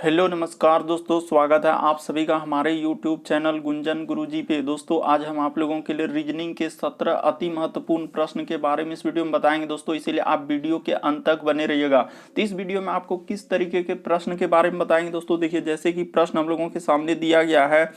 Hello नमस्कार दोस्तों, स्वागत है आप सभी का हमारे YouTube चैनल गुंजन गुरुजी पे। दोस्तों आज हम आप लोगों के लिए रीजनिंग के 17 अति महत्वपूर्ण प्रश्न के बारे में इस वीडियो में बताएंगे दोस्तों, इसीलिए आप वीडियो के अंत तक बने रहिएगा। तो इस वीडियो में आपको किस तरीके के प्रश्न के बारे में बताएंगे दोस्तों। देखिए, जैसे कि प्रश्न हम लोगों के सामने दिया गया है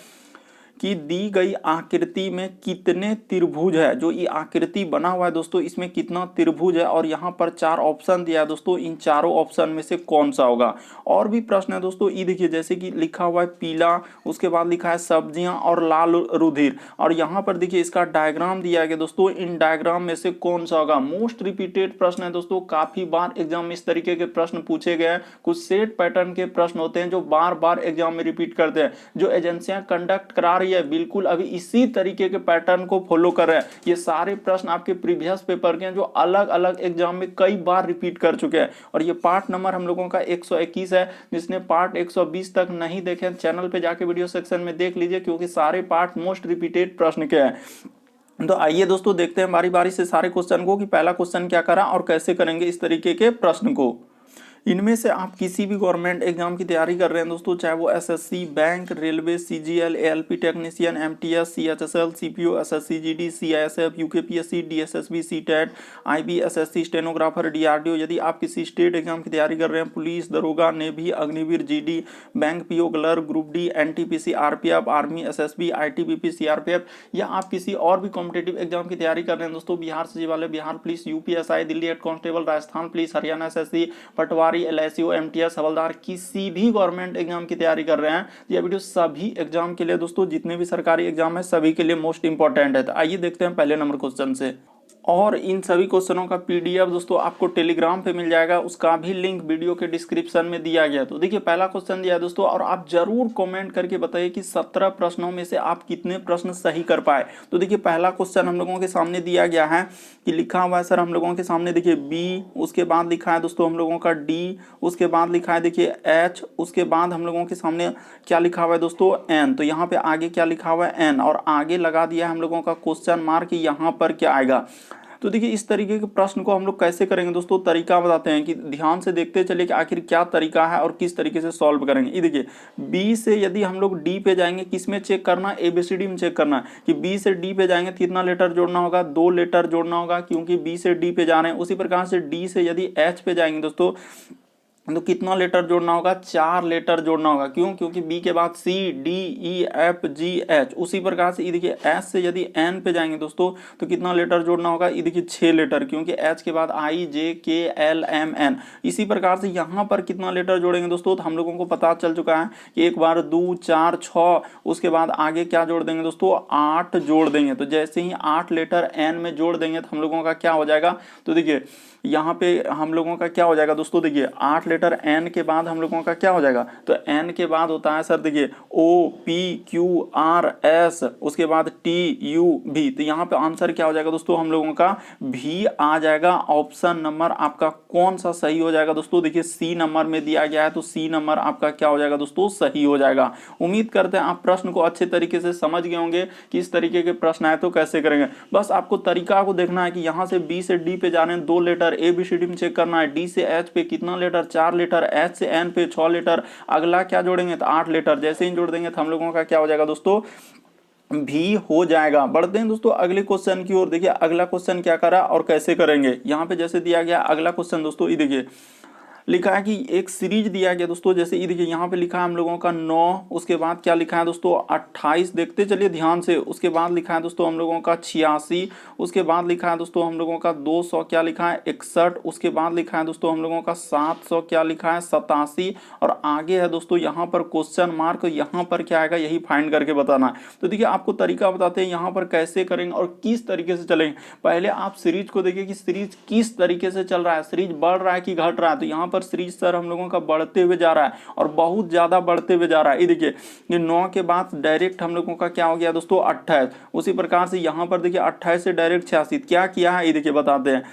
कि दी गई आकृति में कितने त्रिभुज है। जो ये आकृति बना हुआ है दोस्तों, इसमें कितना त्रिभुज है और यहाँ पर 4 ऑप्शन दिया है दोस्तों, इन चारों ऑप्शन में से कौन सा होगा। और भी प्रश्न है दोस्तों, ये देखिए जैसे कि लिखा हुआ है पीला, उसके बाद लिखा है सब्जियां और लाल रुधिर, और यहाँ पर देखिए इसका डायग्राम दिया गया दोस्तों, इन डायग्राम में से कौन सा होगा। मोस्ट रिपीटेड प्रश्न है दोस्तों, काफी बार एग्जाम में इस तरीके के प्रश्न पूछे गए हैं। कुछ सेट पैटर्न के प्रश्न होते हैं जो बार बार एग्जाम में रिपीट करते हैं। जो एजेंसियां कंडक्ट करा रही है बिल्कुल अभी इसी तरीके के पैटर्न को फॉलो कर रहे हैं। ये सारे प्रश्न आपके प्रीवियस पेपर के हैं जो अलग अलग एग्जाम में कई बार रिपीट कर चुके हैं। और ये पार्ट नंबर हम लोगों का 121 है। जिसने पार्ट 120 तक नहीं देखे चैनल पे जाके वीडियो सेक्शन में देख लीजिए, क्योंकि सारे पार्ट मोस्ट रिपीटेड प्रश्न के हैं। तो आइए दोस्तों देखते हैं बारी बारी से सारे क्वेश्चन को कि पहला क्वेश्चन क्या करा और कैसे करेंगे इस तरीके के प्रश्न को। इनमें से आप किसी भी गवर्नमेंट एग्जाम की तैयारी कर रहे हैं दोस्तों, चाहे वो SSC, bank, railway, CGL, ALP technician, MTS, CHSL, CPO, SSC GD, CISF, UKPSC, DSSB, CTET, IBSSC, stenographer, DRDO. यदि आप किसी स्टेट एग्जाम की तैयारी कर रहे हैं, पुलिस, दरोगा, navy, Agniveer, GD, bank PO, clerk, group D, NTPC, RPF, army, SSB, ITBP, CRPF, या आप किसी और भी कॉम्पिटेटिव एग्जाम की तैयारी कर रहे हैं दोस्तों, बिहार सचिवालय, Bihar police, UPSI, Delhi head constable, Rajasthan police, Haryana SSC, patwari, LICO, MTS, havildar, किसी भी गवर्नमेंट एग्जाम की तैयारी कर रहे हैं, यह वीडियो सभी एग्जाम के लिए दोस्तों, जितने भी सरकारी एग्जाम है सभी के लिए मोस्ट इंपॉर्टेंट है। तो आइए देखते हैं पहले नंबर क्वेश्चन से। और इन सभी क्वेश्चनों का पीडीएफ दोस्तों आपको टेलीग्राम पे मिल जाएगा, उसका भी लिंक वीडियो के डिस्क्रिप्शन में दिया गया। तो देखिए पहला क्वेश्चन दिया है दोस्तों, और आप जरूर कमेंट करके बताइए कि 17 प्रश्नों में से आप कितने प्रश्न सही कर पाए। तो देखिए पहला क्वेश्चन हम लोगों के सामने दिया गया है कि लिखा हुआ है सर हम लोगों के सामने, देखिए बी, उसके बाद लिखा है दोस्तों हम लोगों का डी, उसके बाद लिखा है देखिए एच, उसके बाद हम लोगों के सामने क्या लिखा हुआ है दोस्तों एन। तो यहाँ पे आगे क्या लिखा हुआ है एन, और आगे लगा दिया है हम लोगों का क्वेश्चन मार्क, यहाँ पर क्या आएगा। तो देखिए इस तरीके के प्रश्न को हम लोग कैसे करेंगे दोस्तों, तरीका बताते हैं कि ध्यान से देखते चलिए कि आखिर क्या तरीका है और किस तरीके से सॉल्व करेंगे। ये देखिए बी से यदि हम लोग डी पे जाएंगे, किस में चेक करना है, एबीसीडी में चेक करना है कि बी से डी पे जाएंगे तो कितना लेटर जोड़ना होगा, 2 लेटर जोड़ना होगा, क्योंकि बी से डी पे जा रहे हैं। उसी प्रकार से डी से यदि एच पे जाएंगे दोस्तों तो कितना लेटर जोड़ना होगा, 4 लेटर जोड़ना होगा। क्यों? क्योंकि बी के बाद सी, डी, ई, एफ, जी, एच। उसी प्रकार से ये देखिए एस से यदि एन पे जाएंगे दोस्तों तो कितना लेटर जोड़ना होगा, ये देखिए 6 लेटर, क्योंकि एच के बाद आई, जे, के, एल, एम, एन। इसी प्रकार से यहाँ पर कितना लेटर जोड़ेंगे दोस्तों, तो हम लोगों को पता चल चुका है कि एक बार 2, 4, 6, उसके बाद आगे क्या जोड़ देंगे दोस्तों, 8 जोड़ देंगे। तो जैसे ही 8 लेटर एन में जोड़ देंगे तो हम लोगों का क्या हो जाएगा, तो देखिए यहाँ पे हम लोगों का क्या हो जाएगा दोस्तों, देखिए 8 लेटर एन के बाद हम लोगों का क्या हो जाएगा, तो एन के बाद होता है सर देखिए ओ, पी, क्यू, आर, एस, उसके बाद टी, यू, भी। तो यहाँ पे आंसर क्या हो जाएगा दोस्तों, हम लोगों का भी आ जाएगा। ऑप्शन नंबर आपका कौन सा सही हो जाएगा दोस्तों, देखिए सी नंबर में दिया गया है, तो सी नंबर आपका क्या हो जाएगा दोस्तों, सही हो जाएगा। उम्मीद करते हैं आप प्रश्न को अच्छे तरीके से समझ गए होंगे कि इस तरीके के प्रश्न आए तो कैसे करेंगे। बस आपको तरीका को देखना है कि यहाँ से बी से डी पे जा रहे हैं, 2 लेटर एबीसीडी में चेक करना है, डी से एच पे कितना लेटर, 4 लेटर, एच से एन पे 6 लेटर, अगला क्या जोड़ेंगे तो 8 लेटर। जैसे ही जोड़ देंगे तो हम लोगों का क्या हो जाएगा दोस्तों, भी हो जाएगा। बढ़ते हैं दोस्तों अगले क्वेश्चन की ओर। देखिए अगला क्वेश्चन क्या करा और कैसे करेंगे। यहाँ पे जैसे दिया गया अगला क्वेश्चन दोस्तों, ये देखिए लिखा है कि एक सीरीज दिया गया दोस्तों, जैसे ये देखिए यहाँ पे लिखा है हम लोगों का 9, उसके बाद क्या लिखा है दोस्तों 28, देखते चलिए ध्यान से। उसके बाद लिखा है दोस्तों हम लोगों का 86, उसके बाद लिखा है दोस्तों हम लोगों का 200, क्या लिखा है 61, उसके बाद लिखा है दोस्तों हम लोगों का 700, क्या लिखा है 87, और आगे है दोस्तों यहाँ पर क्वेश्चन मार्क, यहाँ पर क्या आएगा यही फाइंड करके बताना है। तो देखिए आपको तरीका बताते हैं यहाँ पर कैसे करेंगे और किस तरीके से चलेंगे। पहले आप सीरीज को देखिए कि सीरीज किस तरीके से चल रहा है, सीरीज बढ़ रहा है कि घट रहा है। तो यहाँ सीरीज सर हम लोगों का बढ़ते हुए जा रहा है और बहुत ज्यादा बढ़ते हुए जा रहा है। ये देखिए ये 9 के बाद डायरेक्ट हम लोगों का क्या हो गया दोस्तों 28। उसी प्रकार से यहाँ पर देखिए 28 से डायरेक्ट 86, क्या किया है ये देखिए बताते हैं।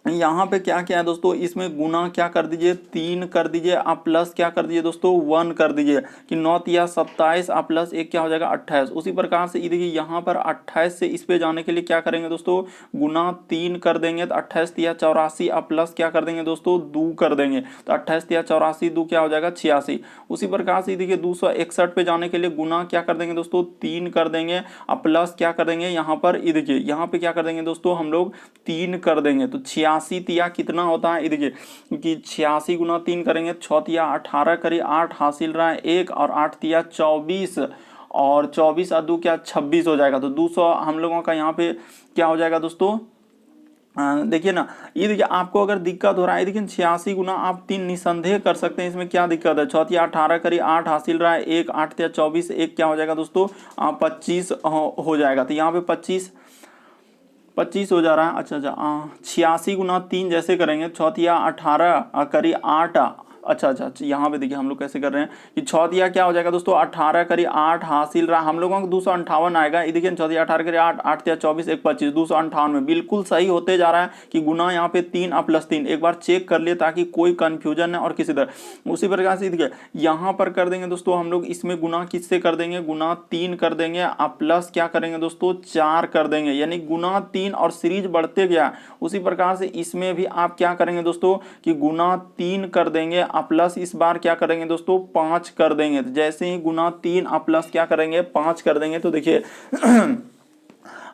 यहाँ पे क्या क्या है दोस्तों, इसमें गुना क्या कर दीजिए 3 कर दीजिए, आप प्लस क्या कर दीजिए दोस्तों 1 कर दीजिए कि 9 या 27, आप प्लस 1 क्या हो जाएगा 28। उसी प्रकार से ये देखिए यहाँ पर 28 से इस पे जाने के लिए क्या करेंगे दोस्तों, गुना 3 कर देंगे तो 28 या 84, आप प्लस क्या कर देंगे दोस्तों 2 कर देंगे तो 28 या 84 2 क्या हो जाएगा 86। उसी प्रकार से देखिए 261 पे जाने के लिए गुना क्या कर देंगे दोस्तों 3 कर देंगे, अब प्लस क्या कर देंगे यहाँ पर, ये देखिए यहाँ पे क्या कर देंगे दोस्तों हम लोग 3 कर देंगे तो 86 तिया कितना होता है, ये देखिए कि 86 गुना 3 करेंगे 6 तिया 18 करिए 8 हासिल रहा है 1 और 8 तिया 24 और 24 और 2 क्या 26 हो जाएगा। तो 200 हम लोगों का यहाँ पे क्या हो जाएगा दोस्तों, देखिए ना, ये देखिए आपको अगर दिक्कत हो रहा है, देखिए 86 गुना आप 3 निसंदेह कर सकते हैं, इसमें क्या दिक्कत है। 6 तिया 18 करिए 8 हासिल रहा है 1, 8 तिया 24, 1 क्या हो जाएगा दोस्तों 25 हो जाएगा। तो यहाँ पे 25 हो जा रहा है। अच्छा 86 गुना 3 जैसे करेंगे 6 तिया 18 करी 8, अच्छा यहाँ पे देखिए हम लोग कैसे कर रहे हैं कि 6 दिया क्या हो जाएगा दोस्तों 18 करी 8 हासिल रहा हम लोगों को 258 आएगा। ये देखिए 6 दिया 18 करी 8, 8 या 24 1 25 258 में बिल्कुल सही होते जा रहा है कि गुना यहाँ पे 3 और प्लस 3 एक बार चेक कर लिए ताकि कोई कंफ्यूजन न और किसी तरह। उसी प्रकार से देखिए यहाँ पर कर देंगे दोस्तों हम लोग, इसमें गुना किससे कर देंगे, गुना 3 कर देंगे, आप प्लस क्या करेंगे दोस्तों 4 कर देंगे, यानी गुना 3 और सीरीज बढ़ते गया। उसी प्रकार से इसमें भी आप क्या करेंगे दोस्तों कि गुना 3 कर देंगे, प्लस इस बार क्या करेंगे दोस्तों 5 कर देंगे। तो जैसे ही गुना 3 प्लस क्या करेंगे 5 कर देंगे तो देखिए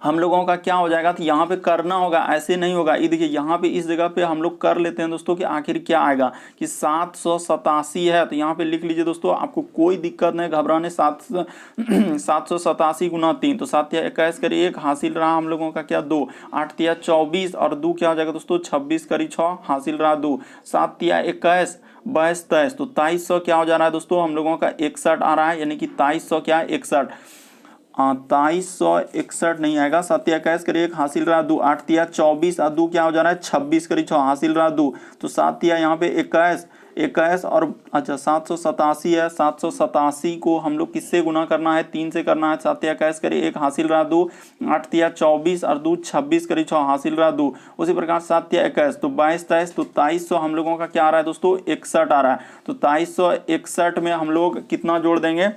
हम लोगों का क्या हो जाएगा, तो यहाँ पे करना होगा, ऐसे नहीं होगा। ये देखिए यहाँ पे इस जगह पे हम लोग कर लेते हैं दोस्तों कि आखिर क्या आएगा कि 787 है, तो यहाँ पे लिख लीजिए दोस्तों, आपको कोई दिक्कत नहीं घबराने। 787 गुना 3 तो 7 या 21 करी 1 हासिल रहा हम लोगों का क्या 2, 8 या 24 और 2 क्या हो जाएगा दोस्तों 26 करी 6 हासिल रहा 2, 7 या 21 22 23 तो 2300 क्या हो जा रहा है दोस्तों हम लोगों का 61 आ रहा है, यानी कि 2300 क्या 61 2361 नहीं आएगा। 7 या 21 करिए 1 हासिल रहा 2, 8 या 24 और 2 क्या हो जा रहा है 26 करी 6 हासिल रहा 2 तो 7 या यहाँ पे 21 और अच्छा 787 है। 787 को हम लोग किससे गुना करना है 3 से करना है। 7 या 21 करिए 1 हासिल रहा 2, 8 या 24 और 2 26 करी 6 हासिल रहा 2। उसी प्रकार 7 या 21 तो 22 23 तो 2300 हम लोगों का क्या आ रहा है दोस्तों 61 आ रहा है। तो 2361 में हम लोग कितना जोड़ देंगे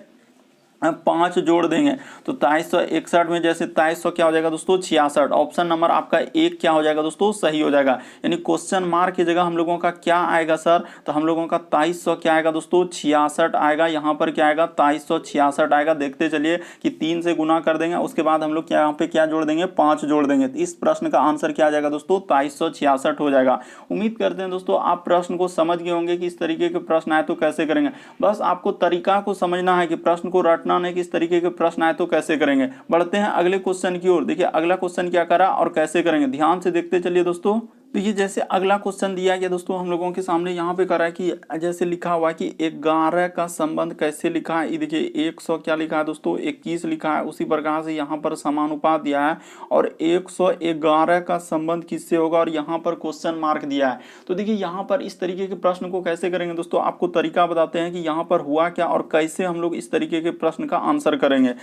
5 जोड़ देंगे तो 2361 में जैसे 2300 क्या हो जाएगा दोस्तों 66। ऑप्शन नंबर आपका 1 क्या हो जाएगा दोस्तों सही हो जाएगा, यानी क्वेश्चन मार्क की जगह हम लोगों का क्या आएगा सर, तो हम लोगों का 2300 क्या आएगा दोस्तों 66 आएगा। यहाँ पर क्या आएगा 2366 आएगा। देखते चलिए कि 3 से गुना कर देंगे, उसके बाद हम लोग क्या यहाँ पे क्या जोड़ देंगे 5 जोड़ देंगे। तो इस प्रश्न का आंसर क्या आ जाएगा दोस्तों 2366 हो जाएगा। उम्मीद करते हैं दोस्तों आप प्रश्न को समझ गए होंगे कि इस तरीके के प्रश्न आए तो कैसे करेंगे। बस आपको तरीका को समझना है कि प्रश्न को रटना नहीं, किस तरीके के प्रश्न आए तो कैसे करेंगे। बढ़ते हैं अगले क्वेश्चन की ओर। देखिए अगला क्वेश्चन क्या करा और कैसे करेंगे, ध्यान से देखते चलिए दोस्तों। तो ये जैसे अगला क्वेश्चन दिया गया दोस्तों हम लोगों के सामने, यहाँ पे करा है कि जैसे लिखा हुआ है कि 11 का संबंध कैसे लिखा है। ये देखिए 100 क्या लिखा है दोस्तों 21 लिखा है। उसी प्रकार से यहाँ पर समानुपात दिया है और 111 का संबंध किससे होगा और यहाँ पर क्वेश्चन मार्क दिया है। तो देखिए यहाँ पर इस तरीके के प्रश्न को कैसे करेंगे दोस्तों, आपको तरीका बताते हैं कि यहाँ पर हुआ क्या और कैसे हम लोग इस तरीके के प्रश्न का आंसर करेंगे।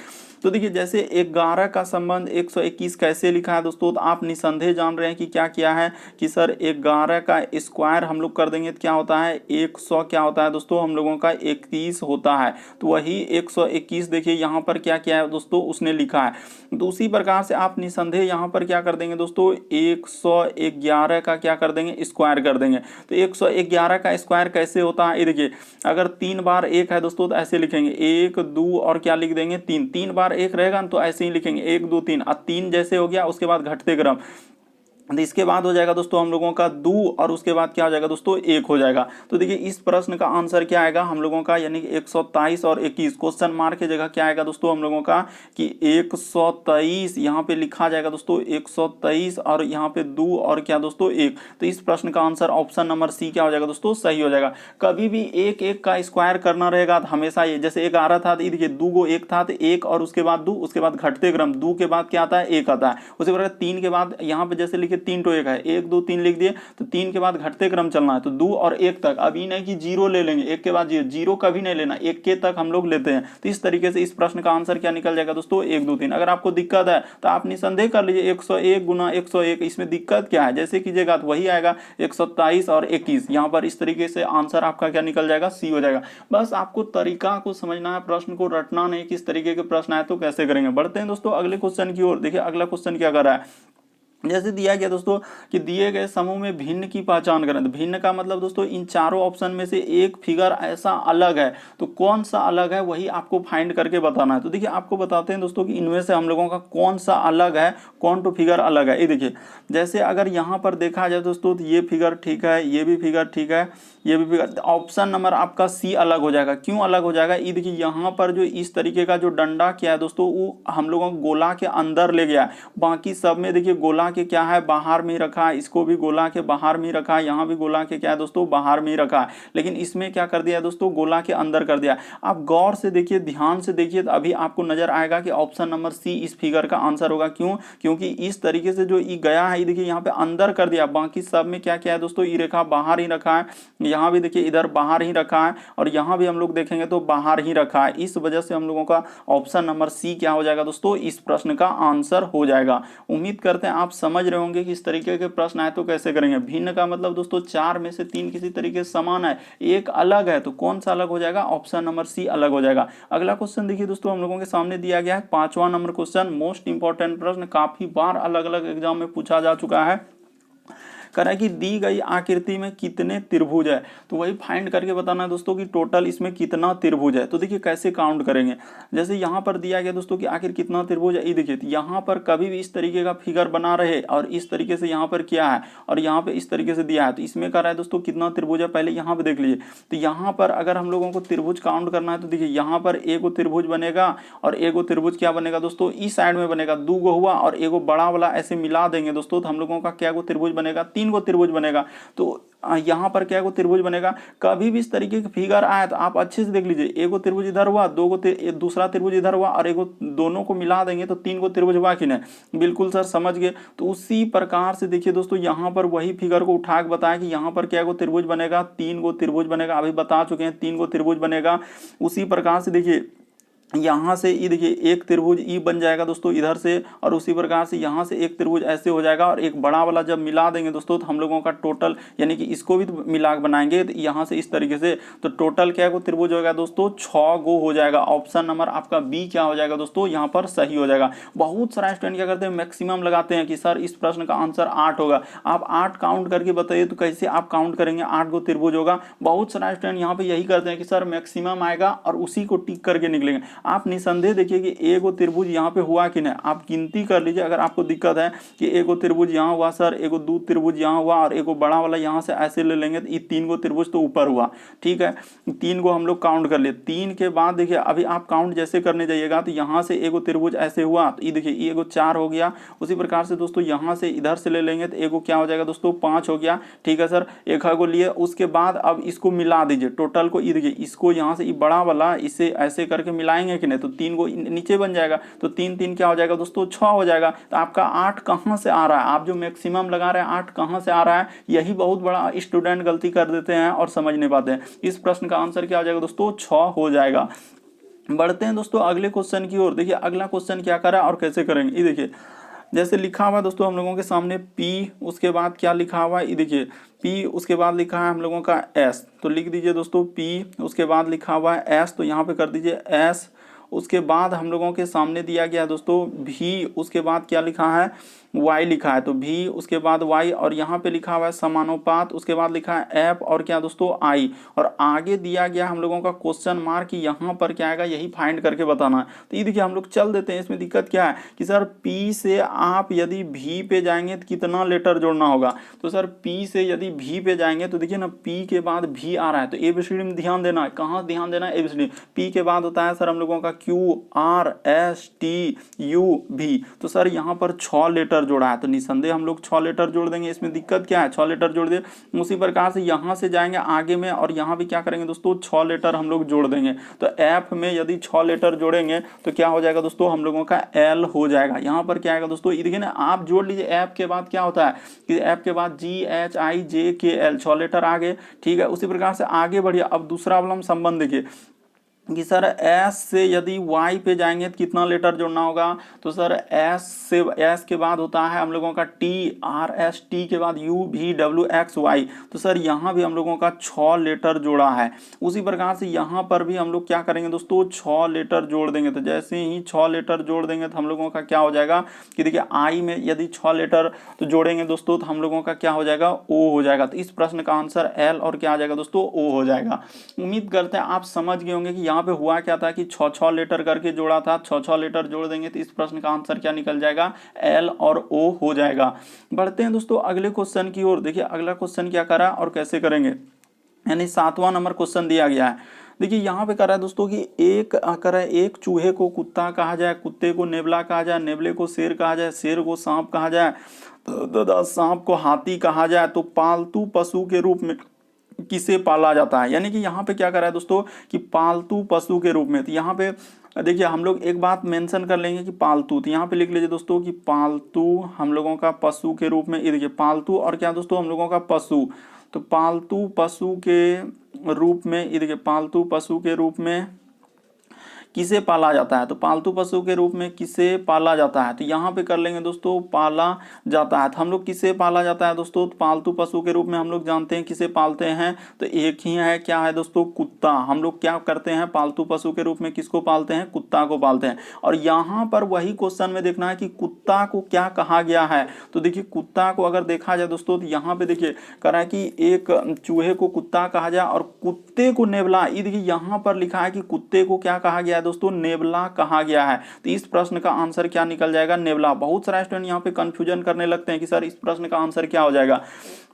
तो देखिए जैसे 11 का संबंध 121 कैसे लिखा है दोस्तों, तो आप निसंदेह जान रहे हैं कि क्या किया है कि सर 11 का स्क्वायर हम लोग कर देंगे तो क्या होता है 100 क्या होता है दोस्तों हम लोगों का 21 होता है। तो वही 121 देखिए यहाँ पर क्या किया है दोस्तों उसने लिखा है। तो उसी प्रकार से आप निसंदेह यहाँ पर क्या कर देंगे दोस्तों 111 का क्या कर देंगे स्क्वायर कर देंगे। तो 111 का स्क्वायर कैसे होता है, ये देखिए अगर 3 बार 1 है दोस्तों तो ऐसे लिखेंगे 1 2 और क्या लिख देंगे 3, 3 बार 1 रहेगा तो ऐसे ही लिखेंगे 1 2 3 और 3 जैसे हो गया उसके बाद घटते क्रम। तो इसके बाद हो जाएगा दोस्तों हम लोगों का 2 और उसके बाद क्या हो जाएगा दोस्तों 1 हो जाएगा। तो देखिए इस प्रश्न का आंसर क्या आएगा हम लोगों का, यानी कि 123 और 21 क्वेश्चन मार्क की जगह क्या आएगा दोस्तों हम लोगों का कि 123 यहाँ पे लिखा जाएगा दोस्तों 123 और यहाँ पे 2 और क्या दोस्तों 1। तो इस प्रश्न का आंसर ऑप्शन नंबर सी क्या हो जाएगा दोस्तों सही हो जाएगा। कभी भी 1 1 का स्क्वायर करना रहेगा तो हमेशा ये जैसे 11 था तो देखिए 2 को 1 था तो 1 और उसके बाद 2 उसके बाद घटते क्रम 2 के बाद क्या आता है 1 आता है। उसी प्रकार 3 के बाद यहाँ पे जैसे लिखे 3 तो 1 है, 1 2 3 लिख दिए, तो 3 के बाद घटते क्रम चलना है, तो 2 और 1 तक। अभी नहीं कि 0 ले लेंगे, 1 के बाद 0 कभी नहीं लेना, 1 के तक हम लोग लेते हैं। तो इस तरीके से इस प्रश्न का आंसर क्या निकल जाएगा दोस्तों, 1 2 3। अगर आपको दिक्कत है तो आप निसंदेह कर लीजिए 101 गुना 101, इसमें दिक्कत क्या है, जैसे कीजिएगा तो वही आएगा 127 और 21। यहाँ पर इस तरीके से आंसर आपका क्या निकल जाएगा, सी हो जाएगा। बस आपको तरीका को समझना है, प्रश्न को रटना नहीं, किस तरीके के प्रश्न आए तो कैसे करेंगे। बढ़ते हैं दोस्तों अगले क्वेश्चन की ओर। देखिए अगला क्वेश्चन क्या कर रहा है, जैसे दिया गया दोस्तों कि दिए गए समूह में भिन्न की पहचान करें। तो भिन्न का मतलब दोस्तों इन चारों ऑप्शन में से एक फिगर ऐसा अलग है, तो कौन सा अलग है वही आपको फाइंड करके बताना है। तो देखिए आपको बताते हैं दोस्तों कि इनमें से हम लोगों का कौन सा अलग है, कौन तो फिगर अलग है। ये देखिए जैसे अगर यहाँ पर देखा जाए दोस्तों तो ये फिगर ठीक है, ये भी फिगर ठीक है, ये भी फिगर, ऑप्शन नंबर आपका सी अलग हो जाएगा। क्यों अलग हो जाएगा, ये देखिए यहाँ पर जो इस तरीके का जो डंडा क्या है दोस्तों, वो हम लोगों को गोला के अंदर ले गया, बाकी सब में देखिए गोला के क्या है, बाहर में ही रखा है, इसको भी गोला के बाहर में ही रखा है, यहाँ भी गोला के क्या है दोस्तों, बाहर में ही रखा है, लेकिन इसमें क्या कर दिया है दोस्तों, गोला के अंदर कर दिया। आप गौर से देखिए, ध्यान से देखिए, तो अभी आपको नजर आएगा कि ऑप्शन नंबर सी इस फिगर का आंसर होगा। क्यों, क्योंकि इस तरीके से जो ई गया है, देखिए यहाँ पे अंदर कर दिया, बाकी सब में क्या क्या है दोस्तों, ई रेखा बाहर ही रखा है, यहाँ भी देखिए इधर बाहर ही रखा है, और यहाँ भी हम लोग देखेंगे तो बाहर ही रखा है। इस वजह से हम लोगों का ऑप्शन नंबर सी क्या हो जाएगा दोस्तों, इस प्रश्न का आंसर हो जाएगा। उम्मीद करते हैं आप समझ रहे होंगे कि इस तरीके के प्रश्न आए तो कैसे करेंगे। भिन्न का मतलब दोस्तों 4 में से 3 किसी तरीके से समान है, एक अलग है, तो कौन सा अलग हो जाएगा, ऑप्शन नंबर सी अलग हो जाएगा। अगला क्वेश्चन देखिए दोस्तों हम लोगों के सामने दिया गया है 5वां नंबर क्वेश्चन, मोस्ट इंपॉर्टेंट प्रश्न, काफी बार अलग अलग एग्जाम में पूछा जा चुका है। कह रहा है कि दी गई आकृति में कितने त्रिभुज है, तो वही फाइंड करके बताना है दोस्तों कि टोटल इसमें कितना त्रिभुज है। तो देखिए कैसे काउंट करेंगे, जैसे यहाँ पर दिया गया दोस्तों कि आखिर कितना त्रिभुज है, ये देखिए तो यहाँ पर कभी भी इस तरीके का फिगर बना रहे और इस तरीके से यहाँ पर क्या है और यहाँ पे इस तरीके से दिया है, तो इसमें कह रहा है दोस्तों कितना त्रिभुज है, पहले यहाँ पे देख लीजिए। तो यहाँ पर अगर हम लोगों को त्रिभुज काउंट करना है तो देखिए यहाँ पर एगो त्रिभुज बनेगा और एगो त्रिभुज क्या बनेगा दोस्तों, इस साइड में बनेगा 2 गो हुआ, और एगो बड़ा वाला ऐसे मिला देंगे दोस्तों, तो हम लोगों का क्या गो त्रिभुज बनेगा, 3 गो त्रिभुज बनेगा। तो यहाँ पर क्या त्रिभुज बनेगा। कभी भी इस तरीके का फिगर आए तो आप अच्छे से देख लीजिए, एगो त्रिभुज इधर हुआ, दूसरा त्रिभुज इधर हुआ, और एगो दोनों को मिला देंगे तो 3 गो त्रिभुज हुआ कि नहीं, बिल्कुल सर समझ गए। तो उसी प्रकार से देखिए दोस्तों यहाँ पर वही फिगर को उठा के बताया कि यहाँ पर क्या गो त्रिभुज बनेगा, 3 गो त्रिभुज बनेगा, अभी बता चुके हैं 3 गो त्रिभुज बनेगा। उसी प्रकार से देखिए यहाँ से ये देखिए एक त्रिभुज ई बन जाएगा दोस्तों इधर से, और उसी प्रकार से यहाँ से एक त्रिभुज ऐसे हो जाएगा, और एक बड़ा वाला जब मिला देंगे दोस्तों तो हम लोगों का टोटल, यानी कि इसको भी तो मिला के बनाएंगे तो यहाँ से इस तरीके से, तो टोटल क्या को त्रिभुज होगा दोस्तों, 6 गो हो जाएगा। ऑप्शन नंबर आपका बी क्या हो जाएगा दोस्तों, यहाँ पर सही हो जाएगा। बहुत सारा स्टूडेंट क्या करते हैं, मैक्सिमम लगाते हैं कि सर इस प्रश्न का आंसर 8 होगा। आप 8 काउंट करके बताइए तो कैसे आप काउंट करेंगे, 8 गो त्रिभुज होगा। बहुत सारा स्टूडेंट यहाँ पे यही करते हैं कि सर मैक्सिमम आएगा और उसी को टिक करके निकलेंगे। आप निसंदेह देखिए कि एगो त्रिभुज यहाँ पे हुआ कि नहीं, आप गिनती कर लीजिए। अगर आपको दिक्कत है कि एगो त्रिभुज यहाँ हुआ सर, एगो 2 त्रिभुज यहाँ हुआ, और एगो बड़ा वाला यहाँ से ऐसे ले लेंगे तो ये 3 गो त्रिभुज तो ऊपर हुआ, ठीक है, 3 गो हम लोग काउंट कर लिए। 3 के बाद देखिए अभी आप काउंट जैसे करने जाइएगा तो यहाँ से एगो त्रिभुज ऐसे हुआ, तो ये देखिए ये एगो 4 हो गया। उसी प्रकार से दोस्तों यहाँ से इधर से ले लेंगे तो एगो क्या हो जाएगा दोस्तों, 5 हो गया, ठीक है सर, एक को लिए। उसके बाद अब इसको मिला दीजिए टोटल को, ये देखिए इसको यहाँ से ये बड़ा वाला इसे ऐसे करके मिलाएंगे कि नहीं, तो 3 गो नीचे बन जाएगा, तो 3 3 क्या हो जाएगा दोस्तों, 6 हो जाएगा। तो आपका 8 कहां से आ रहा है, आप जो मैक्सिमम लगा रहे हैं 8 कहां से आ रहा है, यही बहुत बड़ा स्टूडेंट गलती कर देते हैं और समझ नहीं पाते हैं। इस प्रश्न का आंसर क्या हो जाएगा दोस्तों, 6 हो जाएगा। बढ़ते हैं दोस्तों अगले क्वेश्चन की ओर। देखिए अगला क्वेश्चन क्या करा और कैसे करेंगे, ये देखिए जैसे लिखा हुआ दोस्तों हम लोगों के सामने P, उसके बाद क्या लिखा हुआ है, ये देखिए P, उसके बाद लिखा है हम लोगों का S, तो लिख दीजिए दोस्तों P, उसके बाद लिखा हुआ है S, तो यहाँ पे कर दीजिए S। उसके बाद हम लोगों के सामने दिया गया है दोस्तों V, उसके बाद क्या लिखा है, y लिखा है, तो v, उसके बाद y, और यहाँ पे लिखा हुआ है समानुपात, उसके बाद लिखा है f, और क्या दोस्तों i, और आगे दिया गया हम लोगों का क्वेश्चन मार्क, यहाँ पर क्या आएगा यही फाइंड करके बताना है। तो ये देखिए हम लोग चल देते हैं। इसमें दिक्कत क्या है कि सर p से आप यदि v पे जाएंगे तो कितना लेटर जोड़ना होगा, तो सर p से यदि v पे जाएंगे तो देखिए ना p के बाद v आ रहा है, तो एबीसीडी में ध्यान देना है। कहाँ ध्यान देना है, एबीसीडी। p के बाद होता है सर हम लोगों का q, r, s, t, u, v, तो सर यहाँ पर 6 लेटर लेटर जोड़ा है तो निसंदेह हम लोग 6 लेटर जोड़ देंगे, इसमें दिक्कत क्या है, 6 लेटर जोड़ दे। उसी प्रकार से यहाँ से जाएंगे आगे में और यहाँ भी क्या करेंगे दोस्तों, 6 लेटर हम लोग जोड़ देंगे। तो एफ में यदि 6 लेटर जोड़ेंगे तो क्या हो जाएगा दोस्तों, हम लोगों का एल हो जाएगा। यहाँ पर क्या आएगा दोस्तों, ये देखिए ना, आप जोड़ लीजिए एफ के बाद क्या होता है कि एफ के बाद GHIJKL 6 लेटर आ गए, ठीक है। उसी प्रकार से आगे बढ़िए, अब दूसरा वाला हम संबंध देखिए कि सर एस से यदि वाई पे जाएंगे तो कितना लेटर जोड़ना होगा, तो सर एस से एस के बाद होता है हम लोगों का TRS, टी के बाद UVWXY, तो सर यहाँ भी हम लोगों का 6 लेटर जोड़ा है। उसी प्रकार से यहाँ पर भी हम लोग क्या करेंगे दोस्तों, 6 लेटर जोड़ देंगे। तो जैसे ही 6 लेटर जोड़ देंगे तो हम लोगों का क्या हो जाएगा कि देखिए आई में यदि 6 लेटर तो जोड़ेंगे दोस्तों तो हम लोगों का क्या हो जाएगा, ओ हो जाएगा। तो इस प्रश्न का आंसर एल और क्या आ जाएगा दोस्तों, ओ हो जाएगा। उम्मीद करते हैं आप समझ गए होंगे कि यहाँ पे हुआ क्या था कि 6 लेटर करके जोड़ा था, 6 लेटर जोड़ देंगे तो इस प्रश्न का आंसर क्या निकल जाएगा, एल और ओ हो जाएगा। बढ़ते हैं दोस्तों अगले क्वेश्चन की ओर। देखिए अगला क्वेश्चन क्या करा और कैसे करेंगे, यानी 7वां नंबर क्वेश्चन दिया गया है। देखिए यहाँ पे करा है दोस्तों कि एक चूहे को कुत्ता कहा जाए, कुत्ते को नेबला कहा जाए, नेबले को शेर कहा जाए, शेर को सांप कहा जाए, तो सांप को हाथी कहा जाए, तो पालतू पशु के रूप में किसे पाला जाता है। यानी कि यहाँ पे क्या करा है दोस्तों कि पालतू पशु के रूप में। तो यहाँ पे देखिए हम लोग एक बात मेंशन कर लेंगे कि पालतू, तो यहाँ पे लिख लीजिए दोस्तों कि पालतू हम लोगों का पशु के रूप में। ये देखिए पालतू और क्या दोस्तों, हम लोगों का पशु, तो पालतू पशु के रूप में, ये देखिए पालतू पशु के रूप में किसे पाला जाता है, तो पालतू पशु के रूप में किसे पाला जाता है। तो यहाँ पे कर लेंगे दोस्तों पाला जाता है। तो हम लोग किसे पाला जाता है दोस्तों, तो पालतू पशु के रूप में हम लोग जानते हैं किसे पालते हैं, तो एक ही है, क्या है दोस्तों, कुत्ता। हम लोग क्या करते हैं, पालतू पशु के रूप में किसको पालते हैं, कुत्ता को पालते हैं। और यहाँ पर वही क्वेश्चन में देखना है कि कुत्ता को क्या कहा गया है। तो देखिए कुत्ता को अगर देखा जाए दोस्तों तो यहाँ पे देखिए करा है कि एक चूहे को कुत्ता कहा जाए और कुत्ते को नेबला। ये देखिए यहाँ पर लिखा है कि कुत्ते को क्या कहा गया है दोस्तों, नेबला कहा गया है। तो इस प्रश्न का आंसर क्या निकल जाएगा, नेबला। बहुत सारे स्टूडेंट यहाँ पे कंफ्यूजन करने लगते हैं कि सर इस प्रश्न का आंसर क्या हो जाएगा,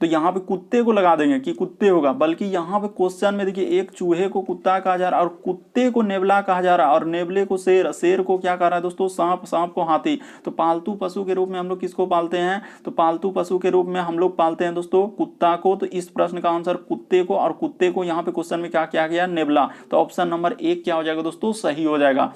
तो यहाँ पे कुत्ते को लगा देंगे कि कुत्ते होगा, बल्कि यहाँ पे क्वेश्चन में देखिए एक चूहे को कुत्ता कहा जा रहा है और कुत्ते को नेबला कहा जा रहा है, और नेबले को शेर, शेर को क्या कह रहा है दोस्तों, सांप, सांप को हाथी। तो पालतू पशु के रूप में हम लोग किसको पालते हैं, तो पालतू पशु के रूप में हम लोग पालते हैं दोस्तों कुत्ता को। तो इस प्रश्न का आंसर कुत्ते को, और कुत्ते को यहाँ पे क्वेश्चन में क्या किया गया, नेबला। तो ऑप्शन नंबर 1 क्या हो जाएगा दोस्तों, सही हो जाएगा।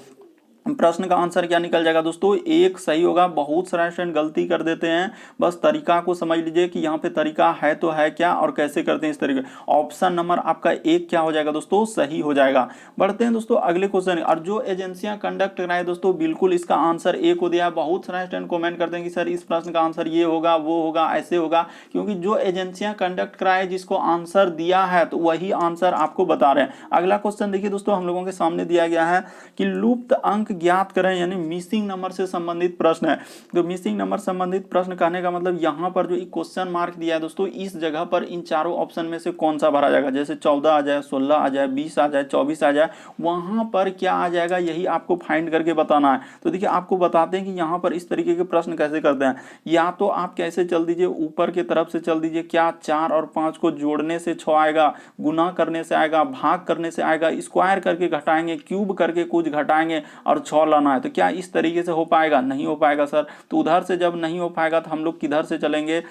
प्रश्न का आंसर क्या निकल जाएगा दोस्तों, 1 सही होगा। बहुत सारे स्टूडेंट गलती कर देते हैं, बस तरीका को समझ लीजिए कि यहाँ पे तरीका है तो है क्या और कैसे करते हैं इस तरीके। ऑप्शन नंबर आपका 1 क्या हो जाएगा दोस्तों, सही हो जाएगा। बढ़ते हैं दोस्तों अगले क्वेश्चन। और जो एजेंसियां कंडक्ट कराए दोस्तों, बिल्कुल इसका आंसर 1 हो दिया है। बहुत सारे स्टूडेंट कमेंट करते हैं कि सर इस प्रश्न का आंसर ये होगा, वो होगा, ऐसे होगा, क्योंकि जो एजेंसियां कंडक्ट कराए जिसको आंसर दिया है तो वही आंसर आपको बता रहे हैं। अगला क्वेश्चन देखिए दोस्तों, हम लोगों के सामने दिया गया है कि लुप्त अंक ज्ञात करें, यानी मिसिंग नंबर से संबंधित प्रश्न है। तो मिसिंग नंबर संबंधित प्रश्न कहने का मतलब यहाँ पर जो क्वेश्चन मार्क दिया है दोस्तों, इस जगह पर इन चारों ऑप्शन में से कौन सा भरा जाएगा। जैसे 14 आ जाए, 16 आ जाए, 20 आ जाए, 24 आ जाए, वहां पर क्या आ जाएगा यही आपको फाइंड करके बताना है। तो देखिए आपको बताते हैं कि यहाँ पर इस तरीके के प्रश्न कैसे करते हैं। या तो आप कैसे चल दीजिए, ऊपर की तरफ से चल दीजिए, क्या 4 और 5 को जोड़ने से 6 आएगा, गुना करने से आएगा, भाग करने से आएगा, स्क्वायर करके घटाएंगे, क्यूब करके कुछ घटाएंगे और 6 लाना है। तो क्या इस तरीके से हो पाएगा, नहीं हो पाएगा सर। तो उधर से जब नहीं हो पाएगा तो हम लोग किधर से चलेंगे,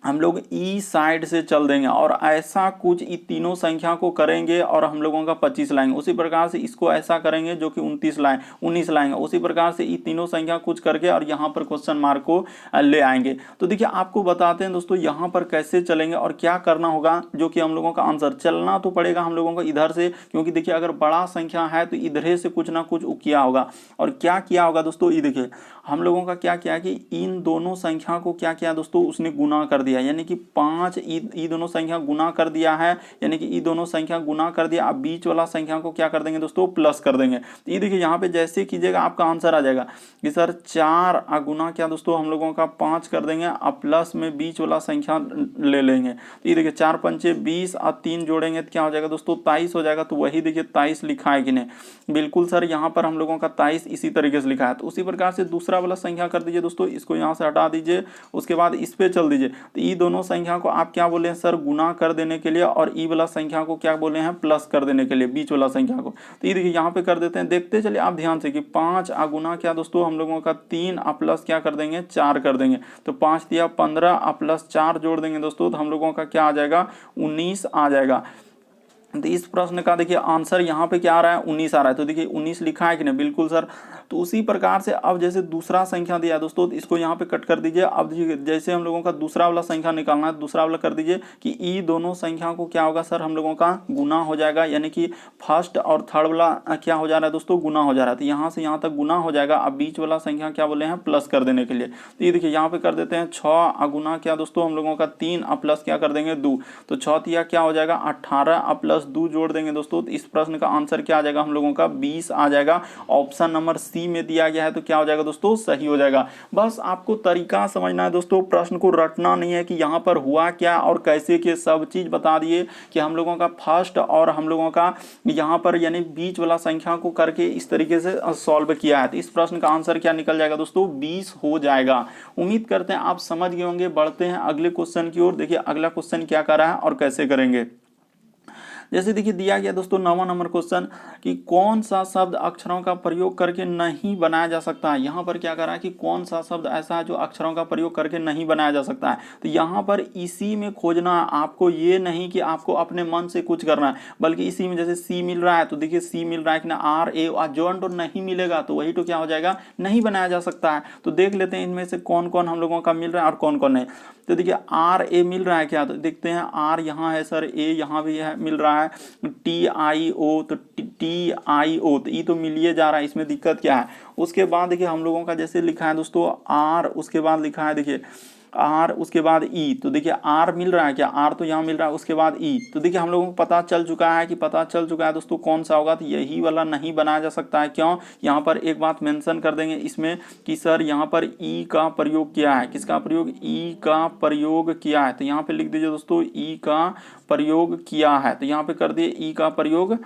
हम लोग ई साइड से चल देंगे और ऐसा कुछ इन तीनों संख्या को करेंगे और हम लोगों का 25 लाएंगे। उसी प्रकार से इसको ऐसा करेंगे जो कि 19 लाएंगे। उसी प्रकार से ये तीनों संख्या कुछ करके और यहाँ पर क्वेश्चन मार्क को ले आएंगे। तो देखिए आपको बताते हैं दोस्तों यहाँ पर कैसे चलेंगे और क्या करना होगा, जो कि हम लोगों का आंसर चलना तो पड़ेगा हम लोगों को इधर से, क्योंकि देखिए अगर बड़ा संख्या है तो इधर से कुछ ना कुछ किया होगा। और क्या किया होगा दोस्तों, ये देखिए हम लोगों का क्या किया कि इन दोनों संख्या को क्या किया दोस्तों, उसने गुना कर दिया, यानी कि 5 ई दोनों संख्या गुना कर दिया है, यानी कि ई दोनों संख्या गुना कर दिया। अब बीच वाला संख्या को क्या कर देंगे दोस्तों, प्लस कर देंगे। तो ये देखिए यहाँ पे जैसे कीजिएगा आपका आंसर आ जाएगा कि सर 4 गुना क्या दोस्तों हम लोगों का 5 कर देंगे, अब प्लस में बीच वाला संख्या ले लेंगे। तो ये देखिए 4 पंचे 20 और 3 जोड़ेंगे तो क्या हो जाएगा दोस्तों, 23 हो जाएगा। तो वही देखिए 23 लिखा है कि नहीं, बिल्कुल सर यहाँ पर हम लोगों का 23 इसी तरीके से लिखा है। तो उसी प्रकार से दूसरा वाला संख्या कर दीजिए दोस्तों, इसको यहाँ से हटा दीजिए, उसके बाद इस पे चल दीजिए। तो ई दोनों संख्या को आप क्या बोले हैं सर, गुना कर देने के लिए, और ई वाला संख्या को क्या बोले हैं, प्लस कर देने के लिए, बीच वाला संख्या को। तो ये देखिए यहाँ पे कर देते हैं, देखते चलिए आप ध्यान से कि 5 गुना क्या दोस्तों हम लोगों का 3 प्लस क्या कर देंगे, 4 कर देंगे। तो 5 दिया 15 प्लस 4 जोड़ देंगे दोस्तों, तो हम लोगों का क्या आ जाएगा, 19 आ जाएगा। तो इस प्रश्न का देखिए आंसर यहाँ पे क्या आ रहा है, 19 आ रहा है। तो देखिए 19 लिखा है कि नहीं, बिल्कुल सर। तो उसी प्रकार से अब जैसे दूसरा संख्या दिया है दोस्तों, तो इसको यहाँ पे कट कर दीजिए। अब देखिए जैसे हम लोगों का दूसरा वाला संख्या निकालना है, दूसरा वाला कर दीजिए कि ई दोनों संख्या को क्या होगा सर, हम लोगों का गुना हो जाएगा, यानी कि फर्स्ट और थर्ड वाला क्या हो जा रहा है दोस्तों, गुना हो जा रहा है। तो यहाँ से यहाँ तक गुना हो जाएगा। अब बीच वाला संख्या क्या बोले हैं, प्लस कर देने के लिए। तो ये देखिए यहाँ पे कर देते हैं 6 गुना क्या दोस्तों हम लोगों का 3 प्लस क्या कर देंगे 2। तो 6 तिया क्या हो जाएगा 18 प्लस 2 जोड़ देंगे दोस्तों। तो इस प्रश्न का आंसर क्या आ जाएगा हम लोगों का 20 आ जाएगा। ऑप्शन नंबर सी में दिया गया है, तो क्या हो जाएगा दोस्तों, सही हो जाएगा। बस आपको तरीका समझना है दोस्तों, प्रश्न को रटना नहीं है कि यहाँ पर हुआ क्या और कैसे किए, सब चीज बता दिए कि हम लोगों का फर्स्ट और हम लोगों का यहाँ पर यानी बीच वाला संख्या को करके इस तरीके से सॉल्व किया है। तो इस प्रश्न का आंसर क्या निकल जाएगा दोस्तों, 20 हो जाएगा। उम्मीद करते हैं आप समझ गए होंगे। बढ़ते हैं अगले क्वेश्चन की ओर। देखिए अगला क्वेश्चन क्या कर रहा है और कैसे करेंगे। जैसे देखिए दिया गया दोस्तों 9वां नंबर क्वेश्चन कि कौन सा शब्द अक्षरों का प्रयोग करके नहीं बनाया जा सकता है। यहाँ पर क्या कर रहा है कि कौन सा शब्द ऐसा है जो अक्षरों का प्रयोग करके नहीं बनाया जा सकता है। तो यहाँ पर इसी में खोजना है आपको, ये नहीं कि आपको अपने मन से कुछ करना है, बल्कि इसी में जैसे सी मिल रहा है, तो देखिए सी मिल रहा है कि ना आर ए, जॉइंट तो नहीं मिलेगा, तो वही तो क्या हो जाएगा, नहीं बनाया जा सकता है। तो देख लेते हैं इनमें से कौन कौन हम लोगों का मिल रहा है और कौन कौन नहीं। तो देखिए आर ए मिल रहा है क्या, तो देखते हैं आर यहाँ है सर, ए यहाँ भी है मिल रहा है, टी आई ओ, तो टी आई ओ, तो ई तो मिलिए जा रहा है, इसमें दिक्कत क्या है। उसके बाद देखिए हम लोगों का जैसे लिखा है दोस्तों आर, उसके बाद लिखा है देखिए आर, उसके बाद ई, तो देखिए आर मिल रहा है क्या, आर तो यहाँ मिल रहा है, उसके बाद ई, तो देखिए हम लोगों को पता चल चुका है दोस्तों कौन सा होगा। तो यही वाला नहीं बनाया जा सकता है। क्यों, यहाँ पर एक बात मेंशन कर देंगे इसमें कि सर यहाँ पर ई का प्रयोग किया है, किसका प्रयोग, ई का प्रयोग किया है। तो यहाँ पे लिख दीजिए दोस्तों ई का प्रयोग किया है, तो यहाँ पे कर दिए ई का प्रयोग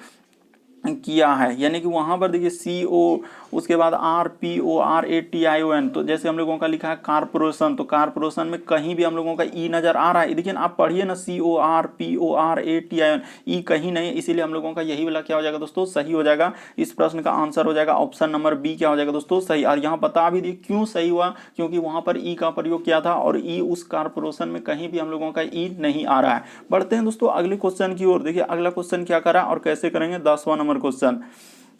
किया है, यानी कि वहां पर देखिए सी ओ, उसके बाद R P O R A T I O N, तो जैसे हम लोगों का लिखा है कारपोरेशन, तो कारपोरेशन में कहीं भी हम लोगों का ई नजर आ रहा है, लेकिन आप पढ़िए ना C O R P O R A T I O N, E कहीं नहीं, इसीलिए हम लोगों का यही वाला क्या हो जाएगा दोस्तों, सही हो जाएगा। इस प्रश्न का आंसर हो जाएगा ऑप्शन नंबर बी, क्या हो जाएगा दोस्तों, सही। और यहाँ बता भी दिए क्यों सही हुआ, क्योंकि वहां पर ई का प्रयोग किया था और ई उस कारपोरेशन में कहीं भी हम लोगों का ई नहीं आ रहा है। बढ़ते हैं दोस्तों अगले क्वेश्चन की ओर। देखिए अगला क्वेश्चन क्या करा और कैसे करेंगे, 10वां नंबर क्वेश्चन।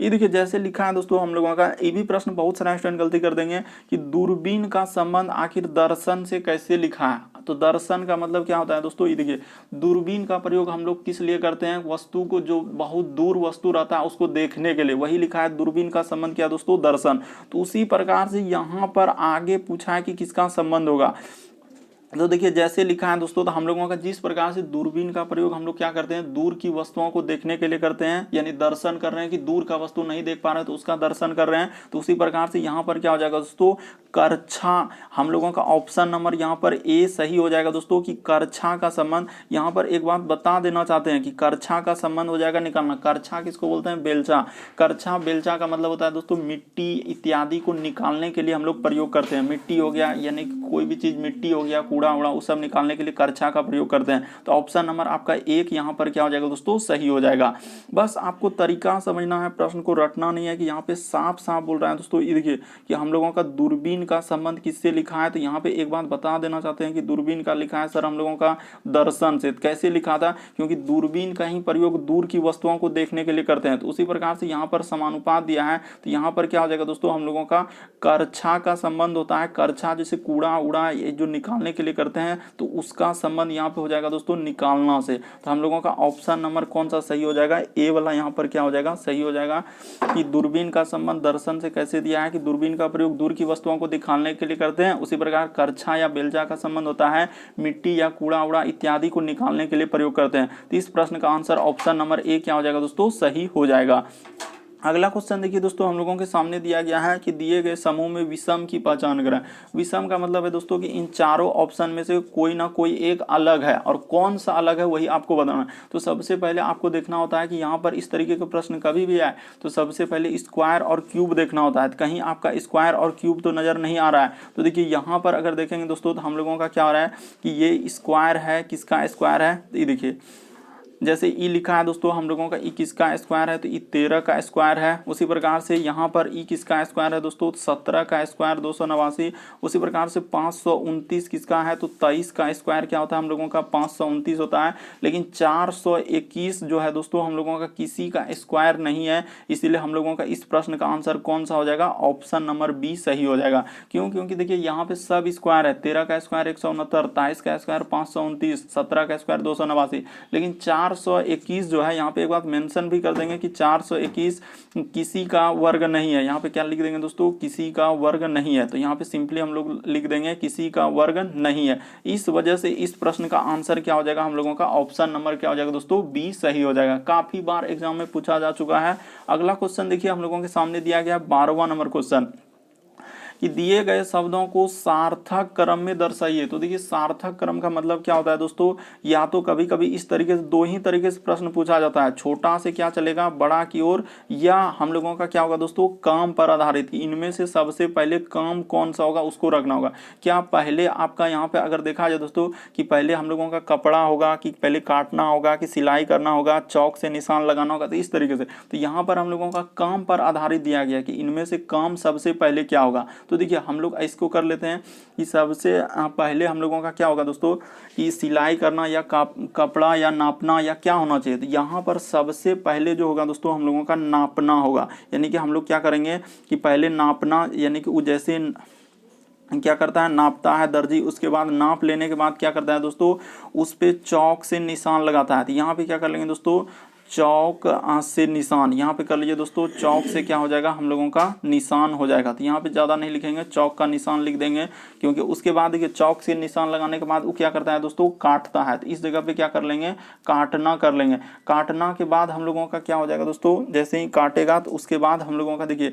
ये देखिए जैसे लिखा है दोस्तों हम लोगों का, ये भी प्रश्न बहुत सारे स्टूडेंट गलती कर देंगे कि दूरबीन का संबंध आखिर दर्शन से कैसे लिखा है। तो दर्शन का मतलब क्या होता है दोस्तों, ये देखिए दूरबीन का प्रयोग हम लोग किस लिए करते हैं, वस्तु को, जो बहुत दूर वस्तु रहता है उसको देखने के लिए, वही लिखा है दूरबीन का संबंध क्या दोस्तों, दर्शन। तो उसी प्रकार से यहाँ पर आगे पूछा है कि किसका संबंध होगा। तो देखिए जैसे लिखा है दोस्तों, तो हम लोगों का जिस प्रकार से दूरबीन का प्रयोग हम लोग क्या करते हैं, दूर की वस्तुओं को देखने के लिए करते हैं, यानी दर्शन कर रहे हैं कि दूर का वस्तु नहीं देख पा रहे हैं तो उसका दर्शन कर रहे हैं। तो उसी प्रकार से यहाँ पर क्या हो जाएगा दोस्तों, करछा, हम लोगों का ऑप्शन नंबर यहाँ पर ए सही हो जाएगा दोस्तों कि करछा का संबंध। यहाँ पर एक बात बता देना चाहते हैं कि करछा का संबंध हो जाएगा निकालना। करछा किसको बोलते हैं, बेलचा। करछा बेलचा का मतलब होता है दोस्तों मिट्टी इत्यादि को निकालने के लिए हम लोग प्रयोग करते हैं। मिट्टी हो गया, यानी कोई भी चीज मिट्टी हो गया, कूड़ा उड़ा, उस सब निकालने के लिए करछा का प्रयोग करते हैं। तो ऑप्शन नंबर आपका एक यहाँ पर क्या हो जाएगा दोस्तों, सही हो जाएगा। बस आपको तरीका समझना है, प्रश्न को रटना नहीं है कि यहाँ पे साफ साफ बोल रहा है दोस्तों। ये देखिए कि हम लोगों का दूरबीन का संबंध किससे लिखा है, तो यहाँ पे एक बात बता देना चाहते हैं कि दूरबीन का लिखा है सर हम लोगों का दर्शन से। कैसे लिखा था, क्योंकि दूरबीन का ही प्रयोग दूर की वस्तुओं को देखने के लिए करते हैं। तो उसी प्रकार से यहाँ पर समानुपात दिया है, तो यहाँ पर क्या हो जाएगा दोस्तों, हम लोगों का करछा का संबंध होता है। करछा जैसे कूड़ा उड़ा ये जो निकालने के लिए करते हैं, तो उसका संबंध यहाँ पे हो जाएगा दोस्तों निकालना से। तो हम लोगों का ऑप्शन नंबर कौन सा सही हो जाएगा, ए वाला यहाँ पर क्या हो जाएगा, सही हो जाएगा कि दूरबीन का संबंध दर्शन से कैसे दिया है कि दूरबीन का प्रयोग दूर की वस्तुओं को दिखाने के लिए करते हैं। उसी प्रकार करछा या बेलचा का संबंध होता है मिट्टी या कूड़ा उड़ा इत्यादि को निकालने के लिए प्रयोग करते हैं। तो इस प्रश्न का आंसर ऑप्शन नंबर ए क्या हो जाएगा दोस्तों, सही हो जाएगा। अगला क्वेश्चन देखिए दोस्तों, हम लोगों के सामने दिया गया है कि दिए गए समूह में विषम की पहचान करें। विषम का मतलब है दोस्तों कि इन चारों ऑप्शन में से कोई ना कोई एक अलग है, और कौन सा अलग है वही आपको बताना है। तो सबसे पहले आपको देखना होता है कि यहाँ पर इस तरीके का प्रश्न कभी भी आए तो सबसे पहले स्क्वायर और क्यूब देखना होता है। कहीं आपका स्क्वायर और क्यूब तो नजर नहीं आ रहा है, तो देखिए यहाँ पर अगर देखेंगे दोस्तों तो हम लोगों का क्या हो रहा है कि ये स्क्वायर है, किसका स्क्वायर है, ये देखिए जैसे ई लिखा है दोस्तों हम लोगों का, ई किसका स्क्वायर है, तो ई 13 का स्क्वायर है। उसी प्रकार से यहाँ पर ई किसका स्क्वायर है दोस्तों, 17 का स्क्वायर 289। उसी प्रकार से 529 किसका है, तो 23 का स्क्वायर क्या होता है हम लोगों का, 529 होता है। लेकिन 421 जो है दोस्तों हम लोगों का किसी का स्क्वायर नहीं है, इसीलिए हम लोगों का इस प्रश्न का आंसर कौन सा हो जाएगा, ऑप्शन नंबर बी सही हो जाएगा। क्यों, क्योंकि देखिए यहाँ पे सब स्क्वायर है, 13 का स्क्वायर 169, 23 का स्क्वायर 529, 17 का स्क्वायर 289, लेकिन 421 जो है यहाँ पे एक बात मेंशन भी कर देंगे कि 421 किसी का वर्ग नहीं है। यहाँ पे क्या लिख देंगे दोस्तों, किसी का वर्ग नहीं है, तो यहाँ पे सिंपली हम लोग लिख देंगे किसी का वर्ग नहीं है। इस वजह से इस प्रश्न का आंसर क्या हो जाएगा हम लोगों का, ऑप्शन नंबर क्या हो जाएगा दोस्तों, बी सही हो जाएगा। काफी बार एग्जाम में पूछा जा चुका है। अगला क्वेश्चन देखिए हम लोगों के सामने दिया गया 12वां नंबर क्वेश्चन कि दिए गए शब्दों को सार्थक क्रम में दर्शाइए। तो देखिए सार्थक क्रम का मतलब क्या होता है दोस्तों, या तो कभी कभी इस तरीके से, दो ही तरीके से प्रश्न पूछा जाता है, छोटा से क्या चलेगा बड़ा की ओर, या हम लोगों का क्या होगा दोस्तों, काम पर आधारित। इनमें से सबसे पहले काम कौन सा होगा उसको रखना होगा। क्या पहले आपका यहाँ पे अगर देखा जाए दोस्तों कि पहले हम लोगों का कपड़ा होगा, कि पहले काटना होगा, कि सिलाई करना होगा, चौक से निशान लगाना होगा, तो इस तरीके से। तो यहाँ पर हम लोगों का काम पर आधारित दिया गया कि इनमें से काम सबसे पहले क्या होगा। तो देखिए हम लोग इसको कर लेते हैं कि सबसे पहले हम लोगों का क्या होगा दोस्तों, कि सिलाई करना या कपड़ा या नापना या क्या होना चाहिए। तो यहाँ पर सबसे पहले जो होगा दोस्तों हम लोगों का नापना होगा। यानी कि हम लोग क्या करेंगे कि पहले नापना, यानी कि वो जैसे क्या करता है, नापता है दर्जी, उसके बाद नाप लेने के बाद क्या करता है दोस्तों, उस पे चौक से निशान लगाता है। तो यहाँ पे क्या कर लेंगे दोस्तों, चौक से निशान, यहाँ पे कर लीजिए दोस्तों, चौक से क्या हो जाएगा हम लोगों का निशान हो जाएगा। तो यहाँ पे ज़्यादा नहीं लिखेंगे, चौक का निशान लिख देंगे, क्योंकि उसके बाद देखिए चौक से निशान लगाने के बाद वो क्या करता है दोस्तों, काटता है। तो इस जगह पे क्या कर लेंगे, काटना कर लेंगे। काटना के बाद हम लोगों का क्या हो जाएगा दोस्तों, जैसे ही काटेगा तो उसके बाद हम लोगों का देखिए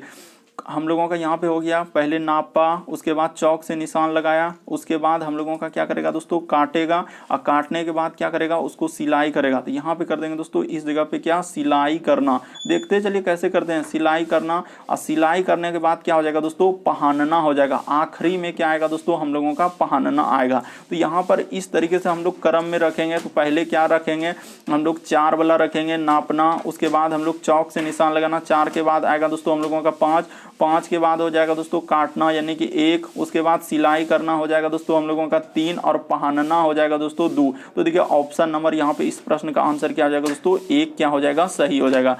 हम लोगों का यहाँ पे हो गया, पहले नापा, उसके बाद चौक से निशान लगाया, उसके बाद हम लोगों का क्या करेगा दोस्तों, काटेगा, और काटने के बाद क्या करेगा, उसको सिलाई करेगा। तो यहाँ पे कर देंगे दोस्तों इस जगह पे क्या, सिलाई करना। देखते चलिए कैसे करते हैं, सिलाई करना, और सिलाई करने के बाद क्या हो जाएगा दोस्तों, पहनना हो जाएगा। आखिरी में क्या आएगा दोस्तों, हम लोगों का पहनना आएगा। तो यहाँ पर इस तरीके से हम लोग क्रम में रखेंगे। तो पहले क्या रखेंगे हम लोग, 4 वाला रखेंगे नापना, उसके बाद हम लोग चौक से निशान लगाना, 4 के बाद आएगा दोस्तों हम लोगों का 5, 5 के बाद हो जाएगा दोस्तों काटना यानी कि 1, उसके बाद सिलाई करना हो जाएगा दोस्तों हम लोगों का 3, और पहनना हो जाएगा दोस्तों 2। तो देखिए ऑप्शन नंबर यहाँ पे इस प्रश्न का आंसर क्या हो जाएगा दोस्तों, 1 क्या हो जाएगा, सही हो जाएगा।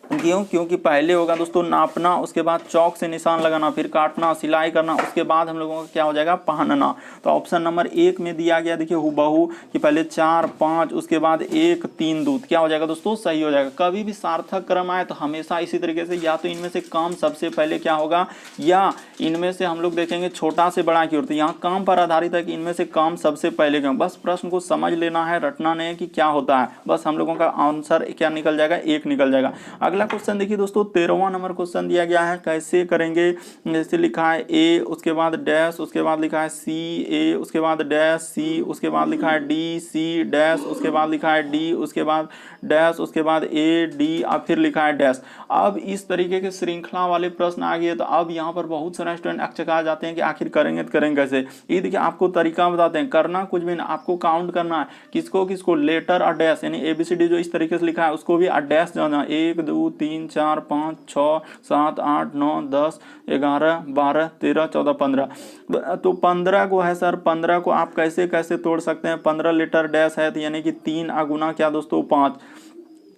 क्यों, क्योंकि पहले होगा दोस्तों नापना, उसके बाद चौक से निशान लगाना, फिर काटना, सिलाई करना, उसके बाद हम लोगों का क्या हो जाएगा, पहनना। तो ऑप्शन नंबर 1 में दिया गया देखिए हुबहू कि पहले 4, 5, उसके बाद 1, 3, 2 क्या हो जाएगा दोस्तों, सही हो जाएगा। कभी भी सार्थक क्रम आए तो हमेशा इसी तरीके से, या तो इनमें से काम सबसे पहले क्या होगा, या इनमें से हम लोग देखेंगे छोटा से बड़ा की ओर। तो यहाँ काम पर आधारित है कि इनमें से काम सबसे पहले क्यों। बस प्रश्न को समझ लेना है, रटना नहीं है कि क्या होता है, बस हम लोगों का आंसर क्या निकल जाएगा, 1 निकल जाएगा। अगला क्वेश्चन देखिए दोस्तों 13वां नंबर क्वेश्चन दिया गया है, कैसे करेंगे। जैसे लिखा है ए, उसके बाद डैश, उसके बाद लिखा है सी ए, उसके बाद डैश सी, उसके बाद लिखा है डी सी डैश, उसके बाद लिखा है डी, उसके बाद डैश, उसके बाद ए डी, और फिर लिखा है डैश। अब इस तरीके के श्रृंखला वाले प्रश्न आ गए। तो अब यहाँ पर बहुत सारे स्टूडेंट अचका जाते हैं कि आखिर करेंगे तो करेंगे कैसे। ये देखिए आपको तरीका बताते हैं, करना कुछ भी नहीं, आपको काउंट करना है किसको किसको, लेटर और डैश, यानी ABCD जो इस तरीके से लिखा है उसको भी डैश जाना, 1 2 3 4 5 6 7 8 9 10 11 12 13 14 15। तो 15 को है सर, 15 को आप कैसे कैसे तोड़ सकते हैं, 15 लेटर डैश है तो यानी कि 3 गुना क्या दोस्तों 5।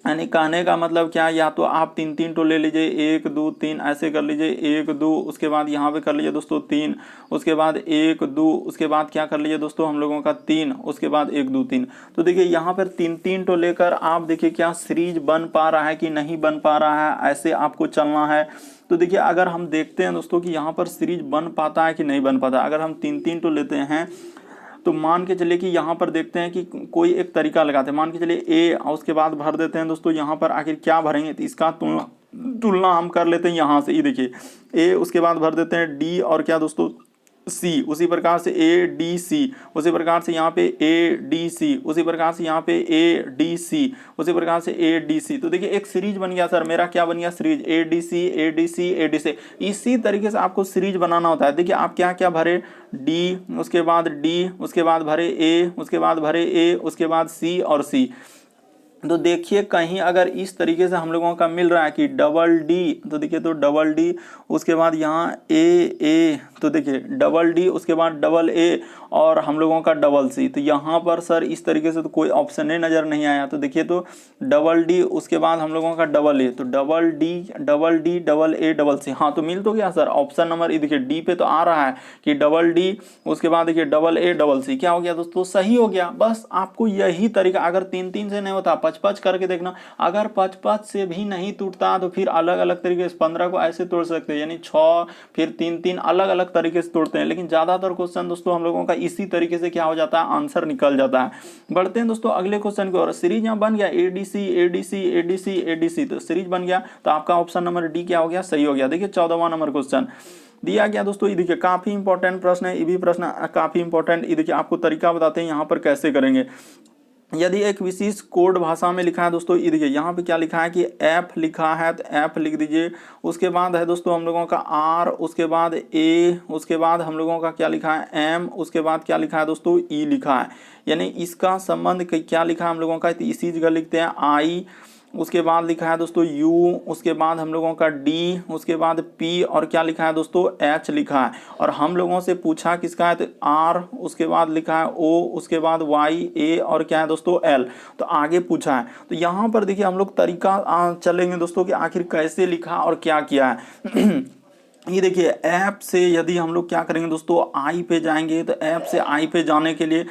यानी कहने का मतलब क्या, या तो आप 3 तो ले लीजिए, 1 2 3 ऐसे कर लीजिए, 1 2, उसके बाद यहाँ पे कर लीजिए दोस्तों 3, उसके बाद 1 2, उसके बाद क्या कर लीजिए दोस्तों हम लोगों का 3, उसके बाद 1 2 3। तो देखिए यहाँ पर 3 तो लेकर आप देखिए क्या सीरीज बन पा रहा है कि नहीं बन पा रहा है, ऐसे आपको चलना है। तो देखिए अगर हम देखते हैं दोस्तों कि यहाँ पर सीरीज बन पाता है कि नहीं बन पाता। अगर हम 3 तो लेते हैं तो मान के चलिए कि यहाँ पर देखते हैं कि कोई एक तरीका लगाते हैं, मान के चलिए ए और उसके बाद भर देते हैं दोस्तों। यहाँ पर आखिर क्या भरेंगे, तो इसका तुलना हम कर लेते हैं यहाँ से, ये देखिए ए, उसके बाद भर देते हैं डी और क्या दोस्तों सी, उसी प्रकार से ए डी सी, उसी प्रकार से यहाँ पे ए डी सी, उसी प्रकार से यहाँ पे ए डी सी, उसी प्रकार से ए डी सी। तो देखिए एक सीरीज बन गया सर, मेरा क्या बन गया series, A D C A D C A D C. इसी तरीके से आपको सीरीज बनाना होता है। देखिए आप क्या क्या भरे, डी, उसके बाद डी, उसके बाद भरे ए, उसके बाद भरे ए, उसके बाद सी और सी। तो देखिए कहीं अगर इस तरीके से हम लोगों का मिल रहा है कि डबल डी, तो देखिए तो डबल डी, उसके बाद यहाँ ए, तो देखिए डबल डी, उसके बाद डबल ए और हम लोगों का डबल सी। तो यहाँ पर सर इस तरीके से तो कोई ऑप्शन ही नज़र नहीं आया। तो देखिए तो डबल डी, उसके बाद हम लोगों का डबल ए, तो double D double A double C. हाँ तो मिल तो गया सर ऑप्शन नंबर, ये देखिए डी पे तो आ रहा है कि डबल डी, उसके बाद देखिए डबल ए डबल सी। क्या हो गया दोस्तों, सही हो गया। बस आपको यही तरीका, अगर 3-3 से नहीं होता 5-5 करके देखना। अगर 5-5 से भी नहीं टूटता तो फिर अलग अलग तरीके से 15 को ऐसे तोड़ सकते हैं, यानी 6 फिर 3-3 अलग अलग तरीके से तोड़ते हैं। लेकिन ज्यादातर क्वेश्चन दोस्तों हम लोगों का इसी तरीके से क्या हो जाता है, आंसर निकल जाता है। बढ़ते हैं दोस्तों अगले क्वेश्चन की ओर। सीरीज यहाँ बन गया एडीसी एडीसी एडीसी एडीसी, तो सीरीज बन गया। तो आपका ऑप्शन नंबर डी क्या हो गया, सही हो गया। देखिए 14वां नंबर क्वेश्चन दिया गया दोस्तों, ये देखिए काफी इंपॉर्टेंट प्रश्न है, ये भी प्रश्न काफी इंपॉर्टेंट। ये देखिए आपको तरीका बताते हैं यहाँ पर कैसे करेंगे। यदि एक विशेष कोड भाषा में लिखा है दोस्तों, ये देखिए यहाँ पे क्या लिखा है कि एफ लिखा है, तो एफ लिख दीजिए। उसके बाद है दोस्तों हम लोगों का आर, उसके बाद ए, उसके बाद हम लोगों का क्या लिखा है एम, उसके बाद क्या लिखा है दोस्तों ई लिखा है। यानी इसका संबंध क्या लिखा है हम लोगों का, तो इसी जगह लिखते हैं आई, उसके बाद लिखा है दोस्तों यू, उसके बाद हम लोगों का डी, उसके बाद पी और क्या लिखा है दोस्तों एच लिखा है। और हम लोगों से पूछा किसका है, तो आर, उसके बाद लिखा है ओ, उसके बाद वाई, ए और क्या है दोस्तों एल। तो आगे पूछा है। तो यहाँ पर देखिए हम लोग तरीका चलेंगे दोस्तों कि आखिर कैसे लिखा और क्या किया है। ये देखिए ऐप से यदि हम लोग क्या करेंगे दोस्तों, आई पे जाएंगे। तो ऐप से आई पे जाने के लिए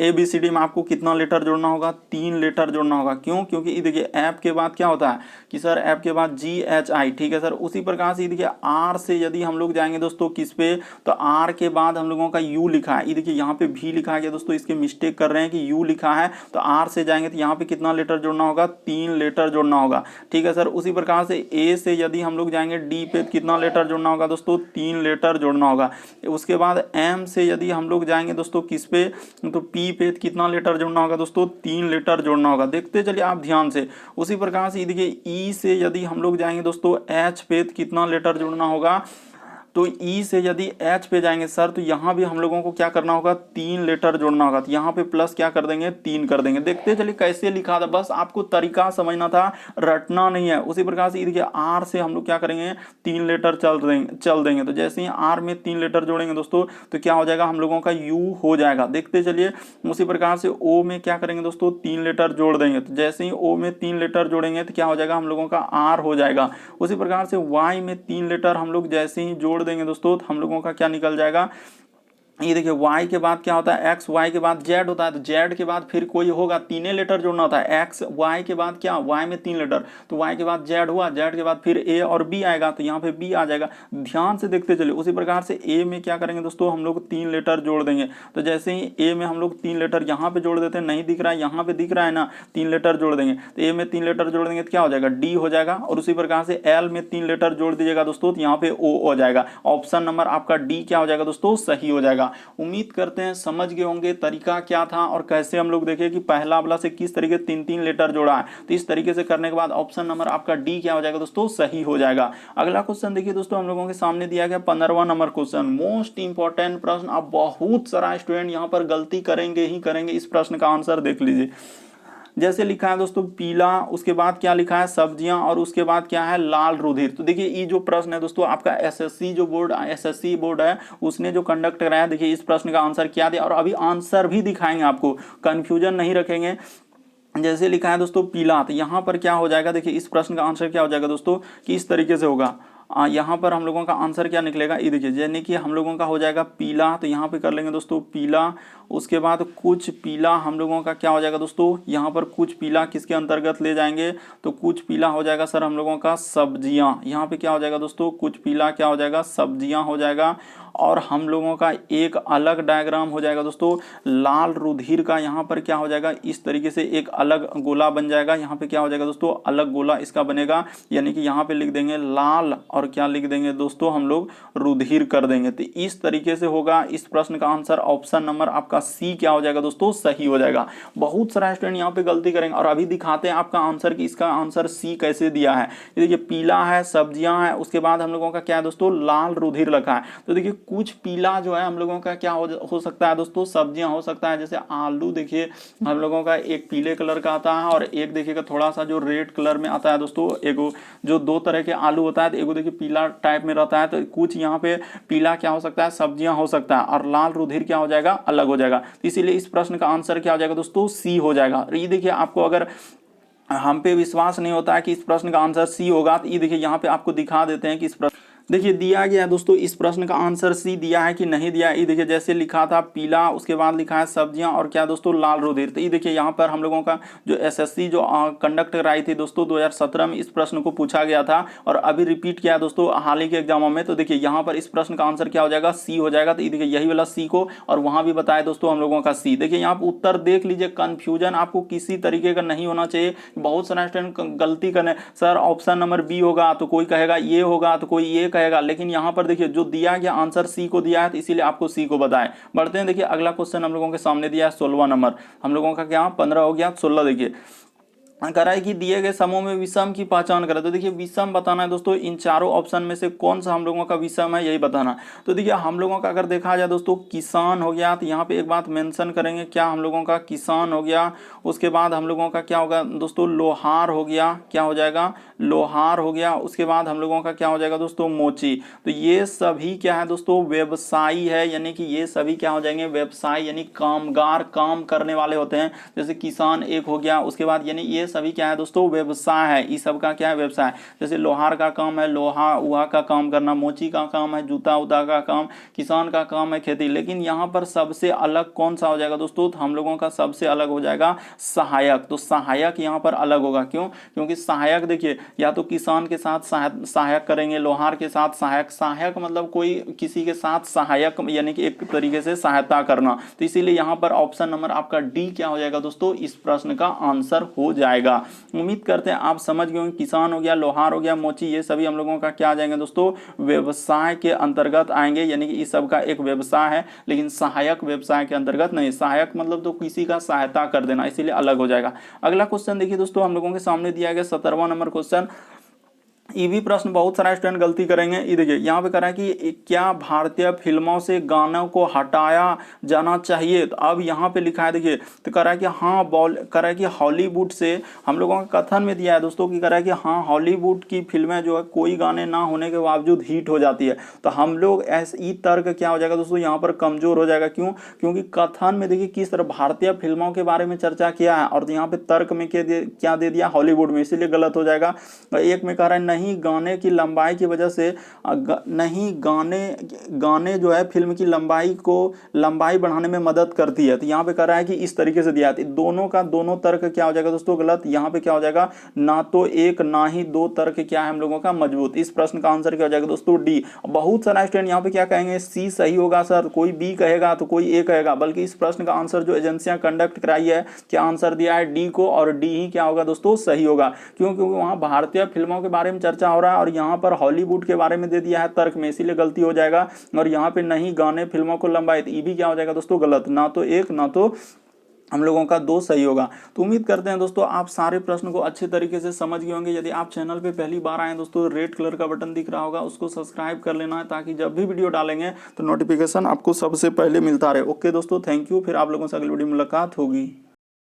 ABCD में आपको कितना लेटर जोड़ना होगा, 3 लेटर जोड़ना होगा। क्यों, क्योंकि ये देखिए ऐप के बाद क्या होता है कि सर ऐप के बाद GHI, ठीक है सर। उसी प्रकार से ये देखिए आर से यदि हम लोग जाएंगे दोस्तों किस पे, तो आर के बाद हम लोगों का यू लिखा है। ये देखिए यहाँ पे भी लिखा गया दोस्तों, इसके मिस्टेक कर रहे हैं कि यू लिखा है। तो आर से जाएंगे तो यहाँ पे कितना लेटर जोड़ना होगा, 3 लेटर जोड़ना होगा, ठीक है सर। उसी प्रकार से ए से यदि हम लोग जाएंगे डी पे, कितना लेटर जोड़ना होगा दोस्तों, 3 लेटर जोड़ना होगा। उसके बाद एम से यदि हम लोग जाएंगे दोस्तों किस पे, तो पी पे, कितना लेटर जोड़ना होगा दोस्तों, 3 लेटर जोड़ना होगा। देखते चलिए आप ध्यान से। उसी प्रकार से देखिए ई से यदि हम लोग जाएंगे दोस्तों एच पे, कितना लेटर जोड़ना होगा, तो ई से यदि एच पे जाएंगे सर, तो यहाँ भी हम लोगों को क्या करना होगा, 3 लेटर जोड़ना होगा। तो यहाँ पे प्लस क्या कर देंगे, 3 कर देंगे। देखते चलिए कैसे लिखा था, बस आपको तरीका समझना था, रटना नहीं है। उसी प्रकार से देखिए आर से हम लोग क्या करेंगे, 3 लेटर चल देंगे। तो जैसे ही आर में 3 लेटर जोड़ेंगे दोस्तों, तो क्या हो जाएगा, हम लोगों का यू हो जाएगा। देखते चलिए। उसी प्रकार से ओ में क्या करेंगे दोस्तों, 3 लेटर जोड़ देंगे। तो जैसे ही ओ में 3 लेटर जोड़ेंगे तो क्या हो जाएगा, हम लोगों का आर हो जाएगा। उसी प्रकार से वाई में 3 लेटर हम लोग जैसे ही जोड़ देंगे दोस्तों, तो हम लोगों का क्या निकल जाएगा, ये देखिए y के बाद क्या होता है x, y के बाद z होता है। तो z के बाद फिर कोई होगा, 3 लेटर जोड़ना होता है। x y के बाद क्या, y में 3 लेटर, तो y के बाद z हुआ, z के बाद फिर a और b आएगा, तो यहाँ पे b आ जाएगा। ध्यान से देखते चलिए। उसी प्रकार से a में क्या करेंगे दोस्तों, हम लोग 3 लेटर जोड़ देंगे। तो जैसे ही a में हम लोग 3 लेटर यहाँ पे जोड़ देते हैं, नहीं दिख रहा है, यहाँ पे दिख रहा है ना, 3 लेटर जोड़ देंगे। तो a में 3 लेटर जोड़ देंगे तो क्या हो जाएगा, d हो जाएगा। और उसी प्रकार से l में 3 लेटर जोड़ दीजिएगा दोस्तों, तो यहाँ पे o हो जाएगा। ऑप्शन नंबर आपका d क्या हो जाएगा दोस्तों, सही हो जाएगा। उम्मीद करते हैं समझ गए होंगे तरीका क्या था और कैसे हम लोग देखें कि पहला वाला से किस तरीके 3-3 लेटर जोड़ा है। तो इस तरीके से करने के बाद ऑप्शन नंबर आपका डी क्या हो जाएगा दोस्तों, सही हो जाएगा। अगला क्वेश्चन देखिए दोस्तों, हम लोगों के सामने दिया गया 15वां नंबर क्वेश्चन, मोस्ट इंपॉर्टेंट प्रश्न। अब बहुत सारा स्टूडेंट यहाँ पर गलती करेंगे ही करेंगे। इस प्रश्न का आंसर देख लीजिए। जैसे लिखा है दोस्तों पीला, उसके बाद क्या लिखा है सब्जियां, और उसके बाद क्या है लाल रुधिर। तो देखिए ये जो प्रश्न है दोस्तों, आपका एसएससी बोर्ड है, उसने जो कंडक्ट कराया, देखिए इस प्रश्न का आंसर क्या दिया, और अभी आंसर भी दिखाएंगे आपको, कंफ्यूजन नहीं रखेंगे। जैसे लिखा है दोस्तों पीला, तो यहाँ पर क्या हो जाएगा, देखिए इस प्रश्न का आंसर क्या हो जाएगा दोस्तों, कि इस तरीके से होगा। यहाँ पर हम लोगों का आंसर क्या निकलेगा, ये देखिए, यानी कि हम लोगों का हो जाएगा पीला। तो यहाँ पे कर लेंगे दोस्तों पीला। उसके बाद कुछ पीला हम लोगों का क्या हो जाएगा दोस्तों, यहाँ पर कुछ पीला किसके अंतर्गत ले जाएंगे, तो कुछ पीला हो जाएगा सर हम लोगों का सब्जियाँ। यहाँ पे क्या हो जाएगा दोस्तों, कुछ पीला क्या हो जाएगा, सब्जियाँ हो जाएगा। और हम लोगों का एक अलग डायग्राम हो जाएगा दोस्तों लाल रुधिर का। यहाँ पर क्या हो जाएगा, इस तरीके से एक अलग गोला बन जाएगा। यहाँ पे क्या हो जाएगा दोस्तों, अलग गोला इसका बनेगा, यानी कि यहाँ पे लिख देंगे लाल और क्या लिख देंगे दोस्तों हम लोग रुधिर कर देंगे। तो इस तरीके से होगा। इस प्रश्न का आंसर ऑप्शन नंबर आपका सी क्या हो जाएगा दोस्तों, सही हो जाएगा। बहुत सारा स्टूडेंट यहाँ पे गलती करेंगे और अभी दिखाते हैं आपका आंसर कि इसका आंसर सी कैसे दिया है। देखिए पीला है, सब्जियां है, उसके बाद हम लोगों का क्या है दोस्तों, लाल रुधिर लिखा है। तो देखिए कुछ पीला जो है हम लोगों का क्या हो सकता है दोस्तों, सब्जियां हो सकता है, जैसे आलू देखिए हम लोगों का एक पीले कलर का आता है और एक देखिएगा थोड़ा सा जो रेड कलर में आता है दोस्तों। एगो जो दो तरह के आलू होता है, तो एगो देखिए पीला टाइप में रहता है। तो कुछ यहाँ पे पीला क्या हो सकता है, सब्जियां हो सकता है, और लाल रुधिर क्या हो जाएगा, अलग हो जाएगा। इसीलिए इस प्रश्न का आंसर क्या हो जाएगा दोस्तों, सी हो जाएगा। ये देखिए आपको अगर हम पे विश्वास नहीं होता है कि इस प्रश्न का आंसर सी होगा, तो ये देखिए यहाँ पे आपको दिखा देते हैं कि इस प्रश्न देखिए दिया गया है दोस्तों, इस प्रश्न का आंसर सी दिया है कि नहीं दिया है। ये देखिए जैसे लिखा था पीला, उसके बाद लिखा है सब्जियां और क्या दोस्तों, लाल रुधिर। तो ये देखिए यहाँ पर हम लोगों का जो एसएससी जो कंडक्ट कराई थी दोस्तों 2017 में, इस प्रश्न को पूछा गया था और अभी रिपीट किया दोस्तों हाल ही के एग्जामों में। तो देखिए यहाँ पर इस प्रश्न का आंसर क्या हो जाएगा, सी हो जाएगा। तो ये देखिए यही वाला सी को, और वहां भी बताया दोस्तों हम लोगों का सी। देखिए यहाँ पर उत्तर देख लीजिए, कंफ्यूजन आपको किसी तरीके का नहीं होना चाहिए। बहुत सारा स्टूडेंट गलती करने, सर ऑप्शन नंबर बी होगा, तो कोई कहेगा ये होगा, तो कोई ये कहेगा, लेकिन यहाँ पर देखिए जो दिया गया आंसर सी को दिया है, तो इसीलिए आपको सी को बताएं। बढ़ते हैं, देखिए अगला क्वेश्चन हम लोगों के सामने दिया है 16वां नंबर। हम लोगों का क्या 15 हो गया, 16 देखिए कह रहा है कि दिए गए समूह में विषम की पहचान करें। तो देखिए विषम बताना है दोस्तों, इन चारों ऑप्शन में से कौन सा हम लोगों का विषम है, यही बताना। तो देखिए हम लोगों का अगर देखा जाए दोस्तों, किसान हो गया, तो यहाँ पे एक बात मेंशन करेंगे, क्या हम लोगों का किसान हो गया। उसके बाद हम लोगों का क्या होगा दोस्तों, लोहार हो गया, क्या हो जाएगा, लोहार हो गया। उसके बाद हम लोगों का क्या हो जाएगा दोस्तों, मोची। तो ये सभी क्या है दोस्तों, व्यवसायी है, यानी कि ये सभी क्या हो जाएंगे, व्यवसाय, यानी कामगार, काम करने वाले होते हैं। जैसे किसान एक हो गया, उसके बाद यानी ये सभी क्या है दोस्तों, व्यवसाय है। इस सब का क्या है, व्यवसाय। जैसे लोहार का काम है लोहा उहा का काम करना, मोची का काम है जूता उता का काम, किसान का काम है खेती। लेकिन यहाँ पर सबसे अलग कौन सा हो जाएगा दोस्तों, तो हम लोगों का सबसे अलग हो जाएगा सहायक। तो सहायक यहाँ पर अलग होगा, क्यों, क्योंकि सहायक देखिए या तो किसान के साथ सहायक करेंगे, लोहार के साथ सहायक। सहायक मतलब कोई किसी के साथ सहायक, यानी कि एक तरीके से सहायता करना। तो इसीलिए यहाँ पर ऑप्शन नंबर आपका डी क्या हो जाएगा दोस्तों, इस प्रश्न का आंसर हो जाएगा। उम्मीद करते हैं आप समझ गए होंगे। किसान हो गया, लोहार हो गया, मोची, ये सभी हम लोगों का क्या आ जाएंगे दोस्तों, व्यवसाय के अंतर्गत आएंगे, यानी कि इस सब का एक व्यवसाय है। लेकिन सहायक व्यवसाय के अंतर्गत नहीं। सहायक मतलब तो किसी का सहायता कर देना, इसीलिए अलग हो जाएगा। अगला क्वेश्चन देखिए दोस्तों, हम लोगों के सामने दिया गया 17वां नंबर क्वेश्चन। ये भी प्रश्न बहुत सारा स्टूडेंट गलती करेंगे। ये देखिए यहाँ पे कह रहा है कि क्या भारतीय फिल्मों से गानों को हटाया जाना चाहिए। तो अब यहाँ पे लिखा है देखिए, तो कह रहा है कि हाँ कह रहा है कि हॉलीवुड से, हम लोगों का कथन में दिया है दोस्तों कि कह रहा है कि हाँ हॉलीवुड की फिल्में जो है कोई गाने ना होने के बावजूद हिट हो जाती है। तो हम लोग ऐसे तर्क क्या हो जाएगा दोस्तों, यहाँ पर कमजोर हो जाएगा। क्यों, क्योंकि कथन में देखिए किस तरह भारतीय फिल्मों के बारे में चर्चा किया है, और यहाँ पे तर्क में क्या दे दिया, हॉलीवुड में, इसीलिए गलत हो जाएगा। एक में कह रहा है नहीं गाने की लंबाई की वजह से, नहीं गाने जो है फिल्म की लंबाई बढ़ाने में मदद करती है। तो यहाँ पे कह रहा है कि इस तरीके से दिया है। दोनों का दोनों तर्क क्या हो जाएगा दोस्तों, गलत। यहाँ पे क्या हो जाएगा, ना तो एक ना ही दो तर्क क्या है हम लोगों का मजबूत। इस प्रश्न का आंसर क्या हो जाएगा दोस्तों, डी। बहुत सारा स्टूडेंट यहाँ पे क्या कहेंगे, सी सही होगा सर, कोई बी कहेगा तो कोई ए कहेगा। बल्कि इस प्रश्न का आंसर जो एजेंसियां कंडक्ट कराई है, क्या आंसर दिया है, डी को, और डी ही क्या होगा दोस्तों, सही होगा। क्यों, क्योंकि वहां भारतीय फिल्मों के बारे में चर्चा हो रहा है और यहाँ पर हॉलीवुड के बारे में दे दिया है तर्क में, इसीलिए गलती हो जाएगा। और यहाँ पे नहीं गाने फिल्मों को लंबाई, ये भी क्या हो जाएगा दोस्तों, गलत। ना तो एक ना तो हम लोगों का दो सही होगा। तो उम्मीद करते हैं दोस्तों आप सारे प्रश्न को अच्छे तरीके से समझ गए होंगे। यदि आप चैनल पे पहली बार आए दोस्तों, रेड कलर का बटन दिख रहा होगा, उसको सब्सक्राइब कर लेना है, ताकि जब भी वीडियो डालेंगे तो नोटिफिकेशन आपको सबसे पहले मिलता रहे। ओके दोस्तों, थैंक यू। फिर आप लोगों से अगली वीडियो में मुलाकात होगी।